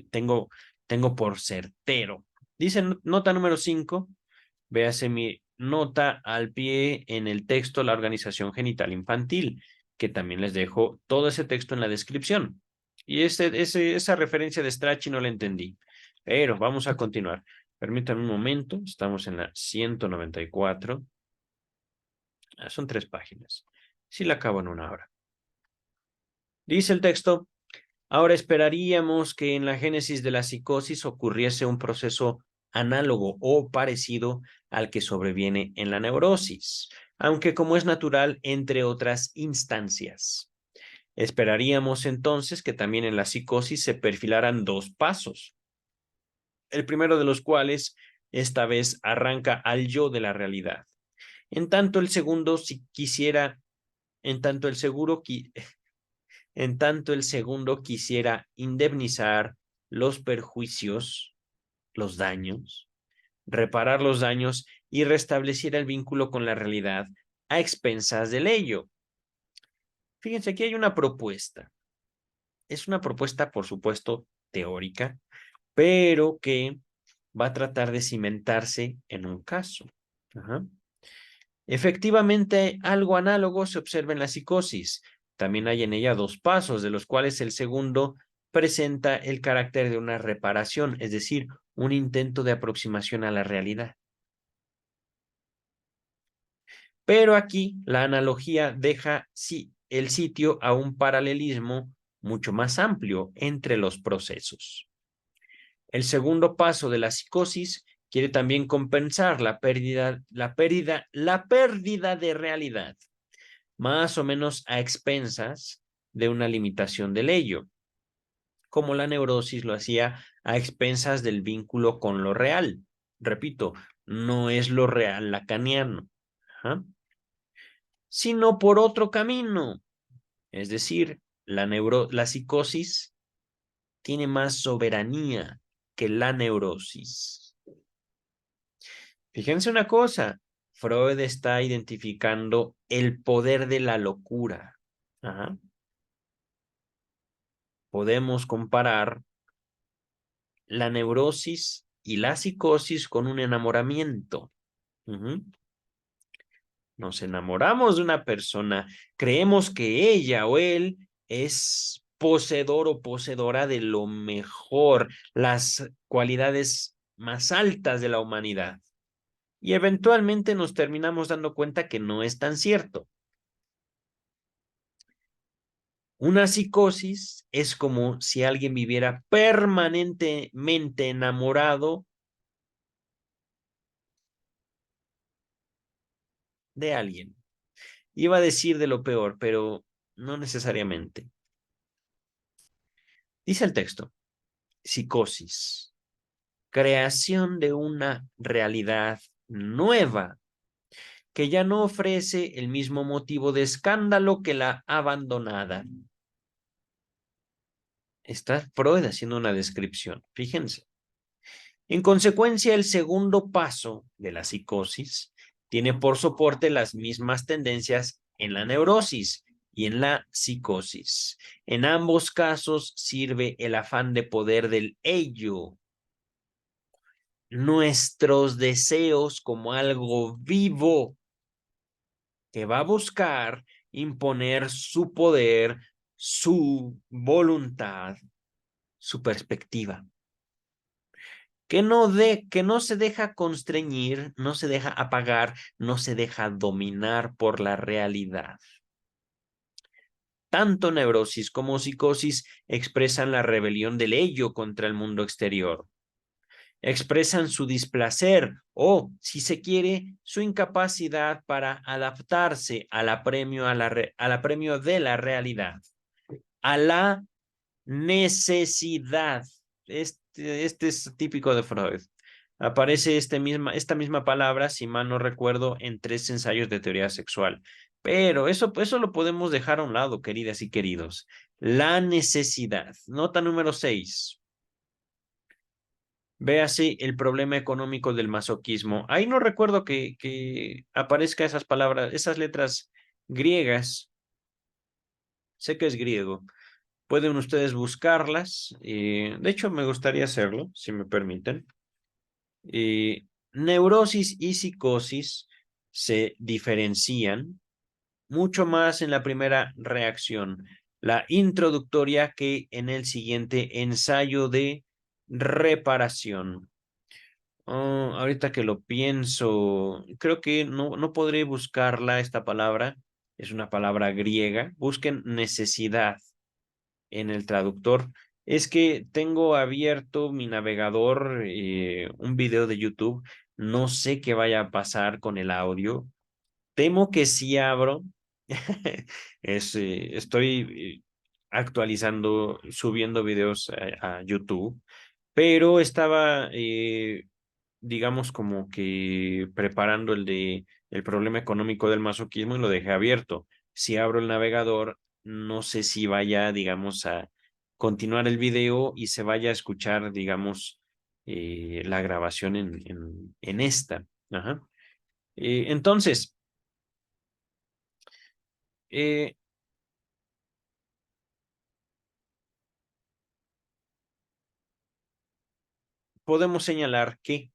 Speaker 1: Tengo, tengo por certero. Dice nota número 5. Véase mi nota al pie en el texto La organización genital infantil, que también les dejo todo ese texto en la descripción. Y esa referencia de Strachey no la entendí. Pero vamos a continuar. Permítanme un momento. Estamos en la 194. Son 3 páginas. Sí la acabo en una hora. Dice el texto. Ahora esperaríamos que en la génesis de la psicosis ocurriese un proceso análogo o parecido al que sobreviene en la neurosis, aunque como es natural, entre otras instancias. Esperaríamos entonces que también en la psicosis se perfilaran 2 pasos, el primero de los cuales esta vez arranca al yo de la realidad. En tanto el segundo, si quisiera, en tanto el seguro, En tanto, el segundo quisiera indemnizar los perjuicios, los daños, reparar los daños y restablecer el vínculo con la realidad a expensas del ello. Fíjense, aquí hay una propuesta. Es una propuesta, por supuesto, teórica, pero que va a tratar de cimentarse en un caso. Ajá. Efectivamente, algo análogo se observa en la psicosis. También hay en ella 2 pasos, de los cuales el segundo presenta el carácter de una reparación, es decir, un intento de aproximación a la realidad. Pero aquí la analogía deja el sitio a un paralelismo mucho más amplio entre los procesos. El segundo paso de la psicosis quiere también compensar la pérdida de realidad, más o menos a expensas de una limitación del ello, como la neurosis lo hacía a expensas del vínculo con lo real. Repito, no es lo real lacaniano, sino por otro camino. Es decir, la psicosis tiene más soberanía que la neurosis. Fíjense una cosa, Freud está identificando el poder de la locura. Ajá. Podemos comparar la neurosis y la psicosis con un enamoramiento. Nos enamoramos de una persona, creemos que ella o él es poseedor o poseedora de lo mejor, las cualidades más altas de la humanidad. Y eventualmente nos terminamos dando cuenta que no es tan cierto. Una psicosis es como si alguien viviera permanentemente enamorado de alguien. Iba a decir de lo peor, pero no necesariamente. Dice el texto, psicosis, creación de una realidad nueva que ya no ofrece el mismo motivo de escándalo que la abandonada. Está Freud haciendo una descripción, fíjense. En consecuencia, el segundo paso de la psicosis tiene por soporte las mismas tendencias en la neurosis y en la psicosis. En ambos casos sirve el afán de poder del ello, nuestros deseos como algo vivo que va a buscar imponer su poder, su voluntad, su perspectiva. Que no se deja constreñir, no se deja apagar, no se deja dominar por la realidad. Tanto neurosis como psicosis expresan la rebelión del ello contra el mundo exterior. Expresan su displacer o, si se quiere, su incapacidad para adaptarse al apremio, al apremio de la realidad, a la necesidad. Este es típico de Freud. Aparece esta misma palabra, si mal no recuerdo, en 3 ensayos de teoría sexual. Pero eso lo podemos dejar a un lado, queridas y queridos. La necesidad. Nota número 6. Véase el problema económico del masoquismo. Ahí no recuerdo que aparezca esas palabras, esas letras griegas. Sé que es griego. Pueden ustedes buscarlas. De hecho, me gustaría hacerlo, si me permiten. Neurosis y psicosis se diferencian mucho más en la primera reacción, la introductoria, que en el siguiente ensayo de reparación. Ahorita que lo pienso, creo que no podré buscarla, esta palabra. Es una palabra griega. Busquen necesidad en el traductor. Es que tengo abierto mi navegador, un video de YouTube. No sé qué vaya a pasar con el audio. Temo que si abro, estoy actualizando, subiendo videos a YouTube, pero estaba, digamos, como que preparando el problema económico del masoquismo y lo dejé abierto. Si abro el navegador, no sé si vaya, digamos, a continuar el video y se vaya a escuchar, digamos, la grabación en esta. Ajá. Entonces, eh, podemos señalar que,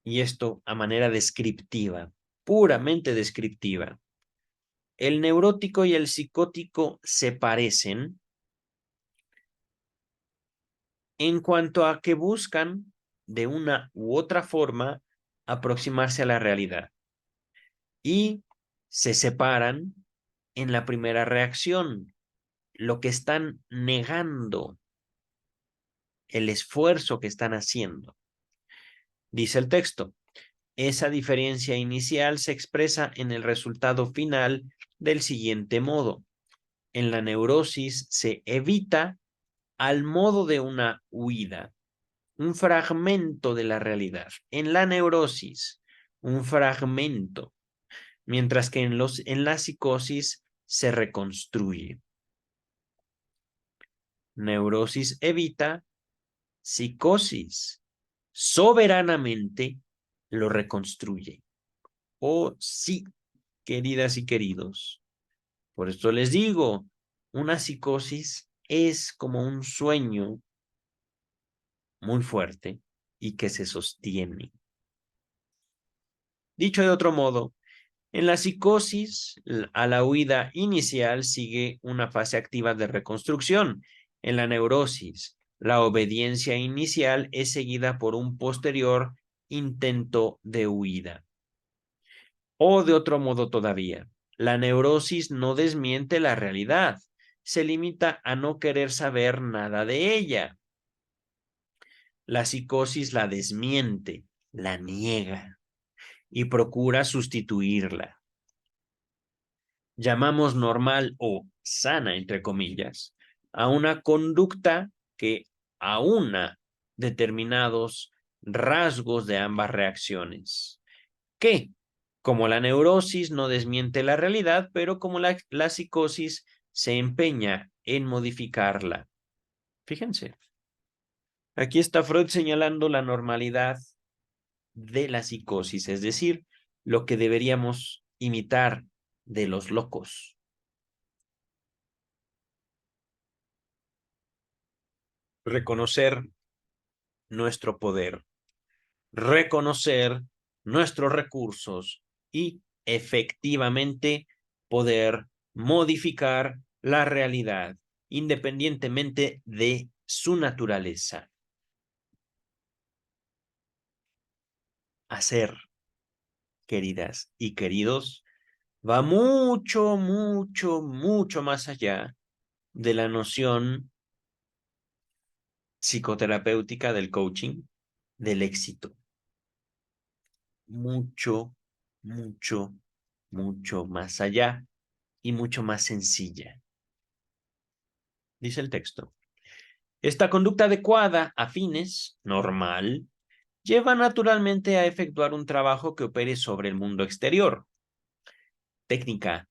Speaker 1: y esto a manera descriptiva, puramente descriptiva, el neurótico y el psicótico se parecen en cuanto a que buscan de una u otra forma aproximarse a la realidad y se separan en la primera reacción, lo que están negando, el esfuerzo que están haciendo. Dice el texto: esa diferencia inicial se expresa en el resultado final del siguiente modo. En la neurosis se evita, al modo de una huida, un fragmento de la realidad. En la neurosis, un fragmento, mientras que en la psicosis se reconstruye. Neurosis evita, psicosis soberanamente lo reconstruye. Oh, sí, queridas y queridos. Por esto les digo, una psicosis es como un sueño muy fuerte y que se sostiene. Dicho de otro modo, en la psicosis, a la huida inicial sigue una fase activa de reconstrucción. En la neurosis, la obediencia inicial es seguida por un posterior intento de huida. O de otro modo todavía, la neurosis no desmiente la realidad, se limita a no querer saber nada de ella. La psicosis la desmiente, la niega y procura sustituirla. Llamamos normal o sana, entre comillas, a una conducta que aúna determinados rasgos de ambas reacciones, que, como la neurosis no desmiente la realidad, pero como la psicosis se empeña en modificarla. Fíjense, aquí está Freud señalando la normalidad de la psicosis, es decir, lo que deberíamos imitar de los locos. Reconocer nuestro poder, reconocer nuestros recursos y efectivamente poder modificar la realidad independientemente de su naturaleza. Hacer, queridas y queridos, va mucho, mucho, mucho más allá de la noción psicoterapéutica del coaching, del éxito. Mucho, mucho, mucho más allá y mucho más sencilla. Dice el texto: esta conducta adecuada a fines, normal, lleva naturalmente a efectuar un trabajo que opere sobre el mundo exterior. Técnica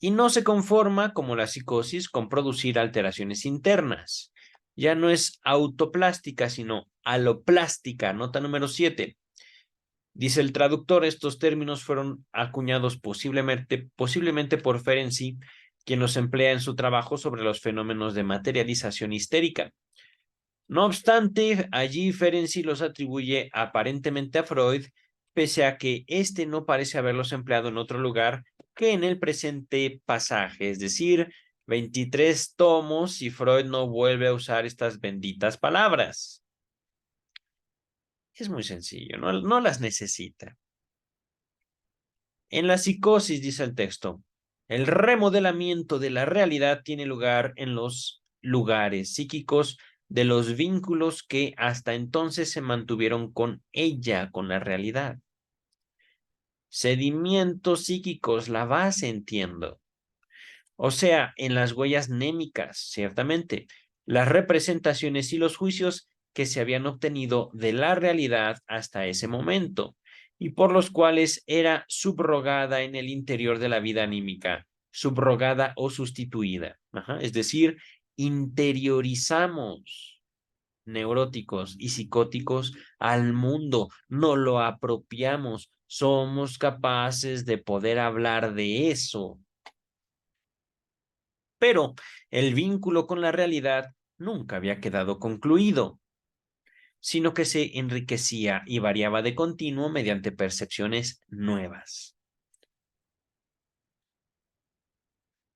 Speaker 1: y no se conforma, como la psicosis, con producir alteraciones internas. Ya no es autoplástica, sino aloplástica. Nota número 7. Dice el traductor, estos términos fueron acuñados posiblemente por Ferenczi, quien los emplea en su trabajo sobre los fenómenos de materialización histérica. No obstante, allí Ferenczi los atribuye aparentemente a Freud, pese a que éste no parece haberlos empleado en otro lugar que en el presente pasaje, es decir, 23 tomos y Freud no vuelve a usar estas benditas palabras. Es muy sencillo, no las necesita. En la psicosis, dice el texto, el remodelamiento de la realidad tiene lugar en los lugares psíquicos de los vínculos que hasta entonces se mantuvieron con ella, con la realidad. Sedimentos psíquicos, la base, entiendo. O sea, en las huellas némicas, ciertamente, las representaciones y los juicios que se habían obtenido de la realidad hasta ese momento, y por los cuales era subrogada en el interior de la vida anímica, subrogada o sustituida. Es decir, interiorizamos neuróticos y psicóticos al mundo, no lo apropiamos, somos capaces de poder hablar de eso. Pero el vínculo con la realidad nunca había quedado concluido, sino que se enriquecía y variaba de continuo mediante percepciones nuevas.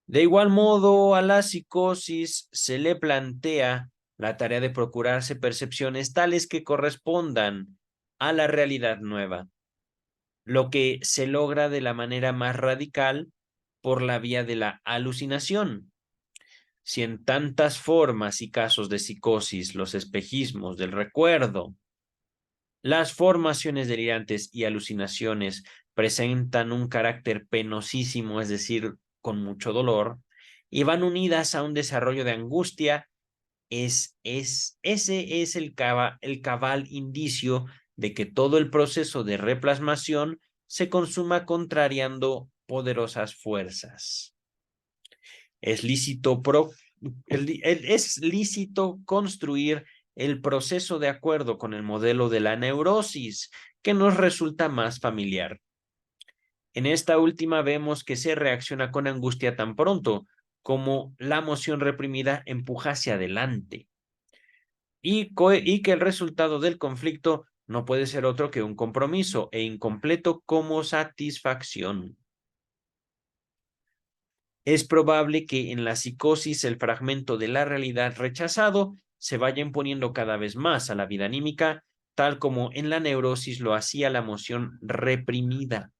Speaker 1: De igual modo, a la psicosis se le plantea la tarea de procurarse percepciones tales que correspondan a la realidad nueva, lo que se logra de la manera más radical por la vía de la alucinación. Si en tantas formas y casos de psicosis, los espejismos del recuerdo, las formaciones delirantes y alucinaciones presentan un carácter penosísimo, es decir, con mucho dolor, y van unidas a un desarrollo de angustia, ese es el cabal indicio de que todo el proceso de replasmación se consuma contrariando poderosas fuerzas. Es lícito, es lícito construir el proceso de acuerdo con el modelo de la neurosis que nos resulta más familiar. En esta última vemos que se reacciona con angustia tan pronto como la emoción reprimida empuja hacia adelante y que el resultado del conflicto no puede ser otro que un compromiso e incompleto como satisfacción. Es probable que en la psicosis el fragmento de la realidad rechazado se vaya imponiendo cada vez más a la vida anímica, tal como en la neurosis lo hacía la emoción reprimida.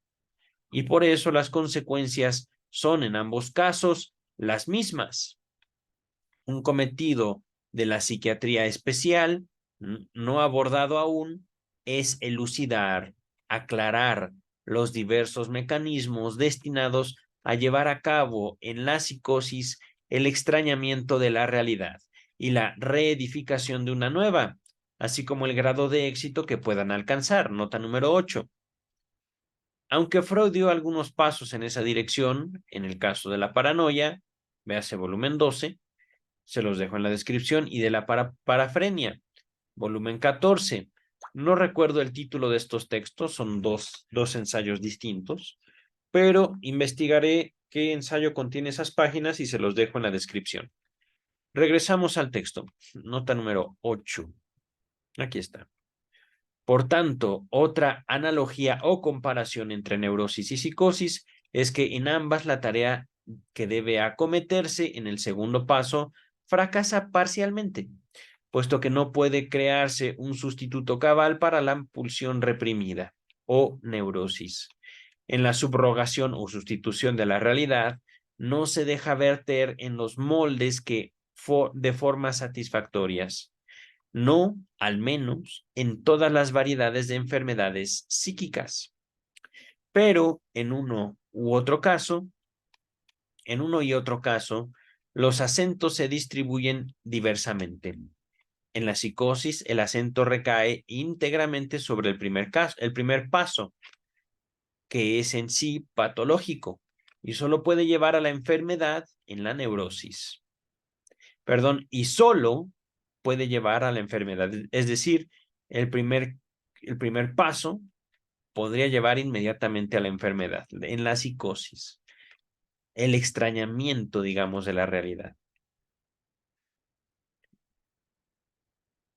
Speaker 1: Y por eso las consecuencias son en ambos casos las mismas. Un cometido de la psiquiatría especial, no abordado aún, es elucidar, aclarar los diversos mecanismos destinados a llevar a cabo en la psicosis el extrañamiento de la realidad y la reedificación de una nueva, así como el grado de éxito que puedan alcanzar. Nota número 8. Aunque Freud dio algunos pasos en esa dirección, en el caso de la paranoia, véase volumen 12, se los dejo en la descripción, y de la parafrenia, volumen 14. No recuerdo el título de estos textos, son dos ensayos distintos, pero investigaré qué ensayo contiene esas páginas y se los dejo en la descripción. Regresamos al texto, nota número 8. Aquí está. Por tanto, otra analogía o comparación entre neurosis y psicosis es que en ambas la tarea que debe acometerse en el segundo paso fracasa parcialmente, puesto que no puede crearse un sustituto cabal para la pulsión reprimida o neurosis. En la subrogación o sustitución de la realidad, no se deja verter en los moldes de formas satisfactorias. No, al menos, en todas las variedades de enfermedades psíquicas. Pero en uno y otro caso, los acentos se distribuyen diversamente. En la psicosis, el acento recae íntegramente sobre el primer paso, que es en sí patológico, y solo puede llevar a la enfermedad en la neurosis. Perdón, y solo puede llevar a la enfermedad. Es decir, el primer paso podría llevar inmediatamente a la enfermedad, en la psicosis, el extrañamiento, digamos, de la realidad.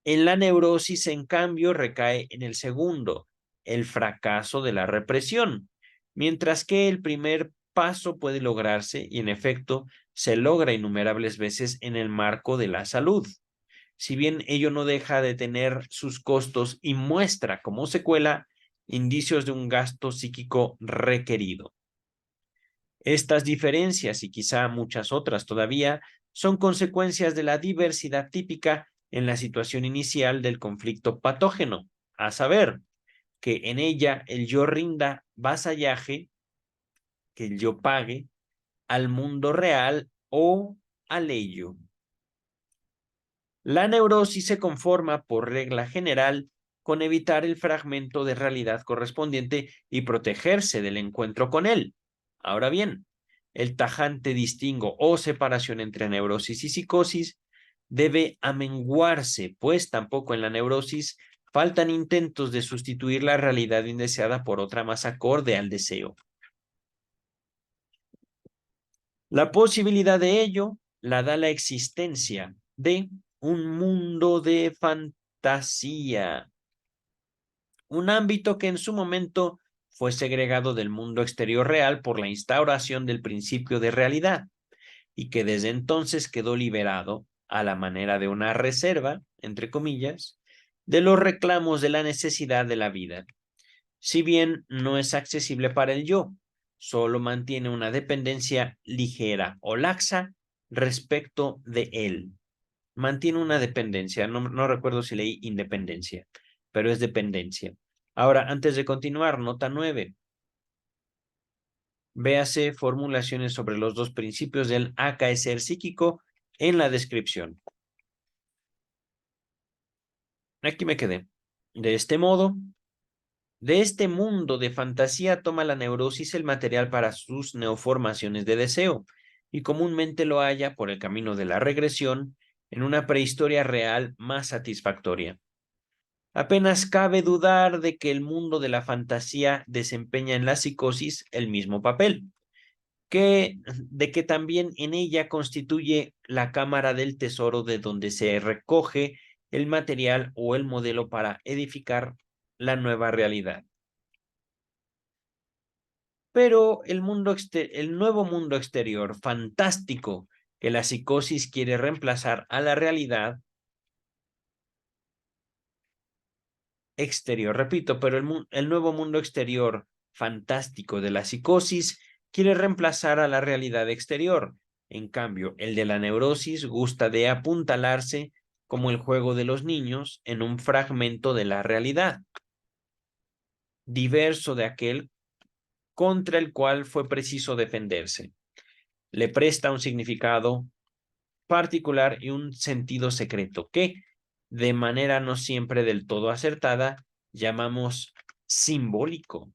Speaker 1: En la neurosis, en cambio, recae en el segundo, el fracaso de la represión, mientras que el primer paso puede lograrse y en efecto se logra innumerables veces en el marco de la salud. Si bien ello no deja de tener sus costos y muestra como secuela indicios de un gasto psíquico requerido. Estas diferencias y quizá muchas otras todavía son consecuencias de la diversidad típica en la situación inicial del conflicto patógeno, a saber, que en ella el yo rinda vasallaje, que el yo pague al mundo real o al ello. La neurosis se conforma por regla general con evitar el fragmento de realidad correspondiente y protegerse del encuentro con él. Ahora bien, el tajante distingo o separación entre neurosis y psicosis debe amenguarse, pues tampoco en la neurosis faltan intentos de sustituir la realidad indeseada por otra más acorde al deseo. La posibilidad de ello la da la existencia de un mundo de fantasía, un ámbito que en su momento fue segregado del mundo exterior real por la instauración del principio de realidad y que desde entonces quedó liberado, a la manera de una reserva, entre comillas, de los reclamos de la necesidad de la vida. Si bien no es accesible para el yo, solo mantiene una dependencia ligera o laxa respecto de él. Mantiene una dependencia, no recuerdo si leí independencia, pero es dependencia. Ahora, antes de continuar, nota 9. Véase formulaciones sobre los dos principios del acaecer psíquico en la descripción. Aquí me quedé. De este mundo de fantasía toma la neurosis el material para sus neoformaciones de deseo, y comúnmente lo halla por el camino de la regresión en una prehistoria real más satisfactoria. Apenas cabe dudar de que el mundo de la fantasía desempeña en la psicosis el mismo papel, de que también en ella constituye la cámara del tesoro de donde se recoge el material o el modelo para edificar la nueva realidad. Pero el nuevo mundo exterior, fantástico, que la psicosis quiere reemplazar a la realidad exterior, repito, pero el nuevo mundo exterior fantástico de la psicosis quiere reemplazar a la realidad exterior. En cambio, el de la neurosis gusta de apuntalarse como el juego de los niños en un fragmento de la realidad, diverso de aquel contra el cual fue preciso defenderse. Le presta un significado particular y un sentido secreto que, de manera no siempre del todo acertada, llamamos simbólico.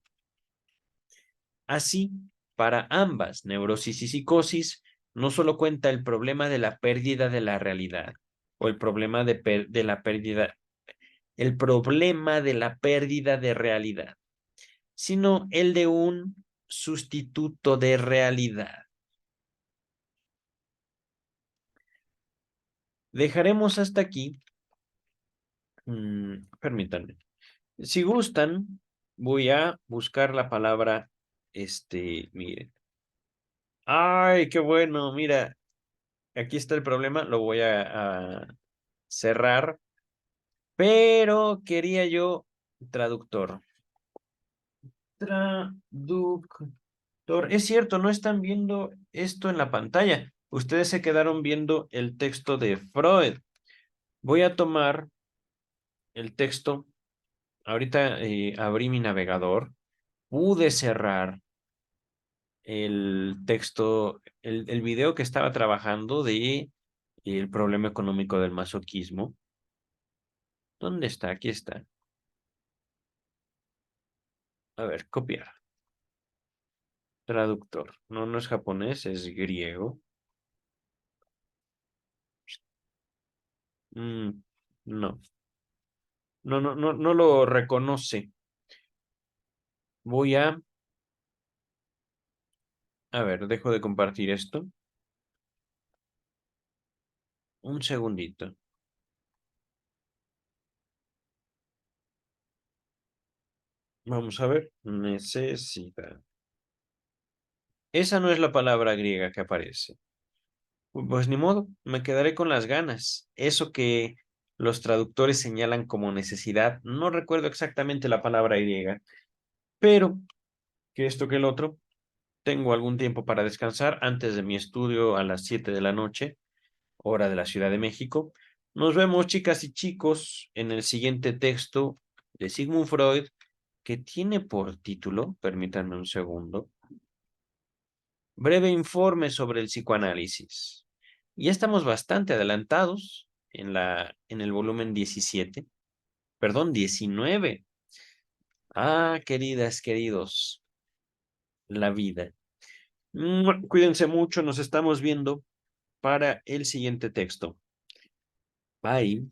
Speaker 1: Así, para ambas, neurosis y psicosis, no solo cuenta el problema de la pérdida de la realidad o el problema de la pérdida, el problema de la pérdida de realidad, sino el de un sustituto de realidad. Dejaremos hasta aquí. Permítanme. Si gustan, voy a buscar la palabra, miren. Ay, qué bueno, mira, aquí está el problema, lo voy a cerrar, pero quería yo traductor. Traductor. Es cierto, no están viendo esto en la pantalla. Ustedes se quedaron viendo el texto de Freud. Voy a tomar el texto. Ahorita abrí mi navegador. Pude cerrar el texto, el video que estaba trabajando de el problema económico del masoquismo. ¿Dónde está? Aquí está. A ver, copiar. Traductor. No, no es japonés, es griego. Mm, no. No, no, no, no lo reconoce. Voy a ver, dejo de compartir esto. Un segundito. Vamos a ver. Necesidad. Esa no es la palabra griega que aparece. Pues ni modo, me quedaré con las ganas. Eso que los traductores señalan como necesidad, no recuerdo exactamente la palabra griega, pero que esto que el otro, tengo algún tiempo para descansar antes de mi estudio a las 7 de la noche, hora de la Ciudad de México. Nos vemos, chicas y chicos, en el siguiente texto de Sigmund Freud, que tiene por título, permítanme un segundo, Breve informe sobre el psicoanálisis. Ya estamos bastante adelantados en el volumen 17, perdón, 19. Ah, queridas, queridos, la vida. Cuídense mucho, nos estamos viendo para el siguiente texto. Bye.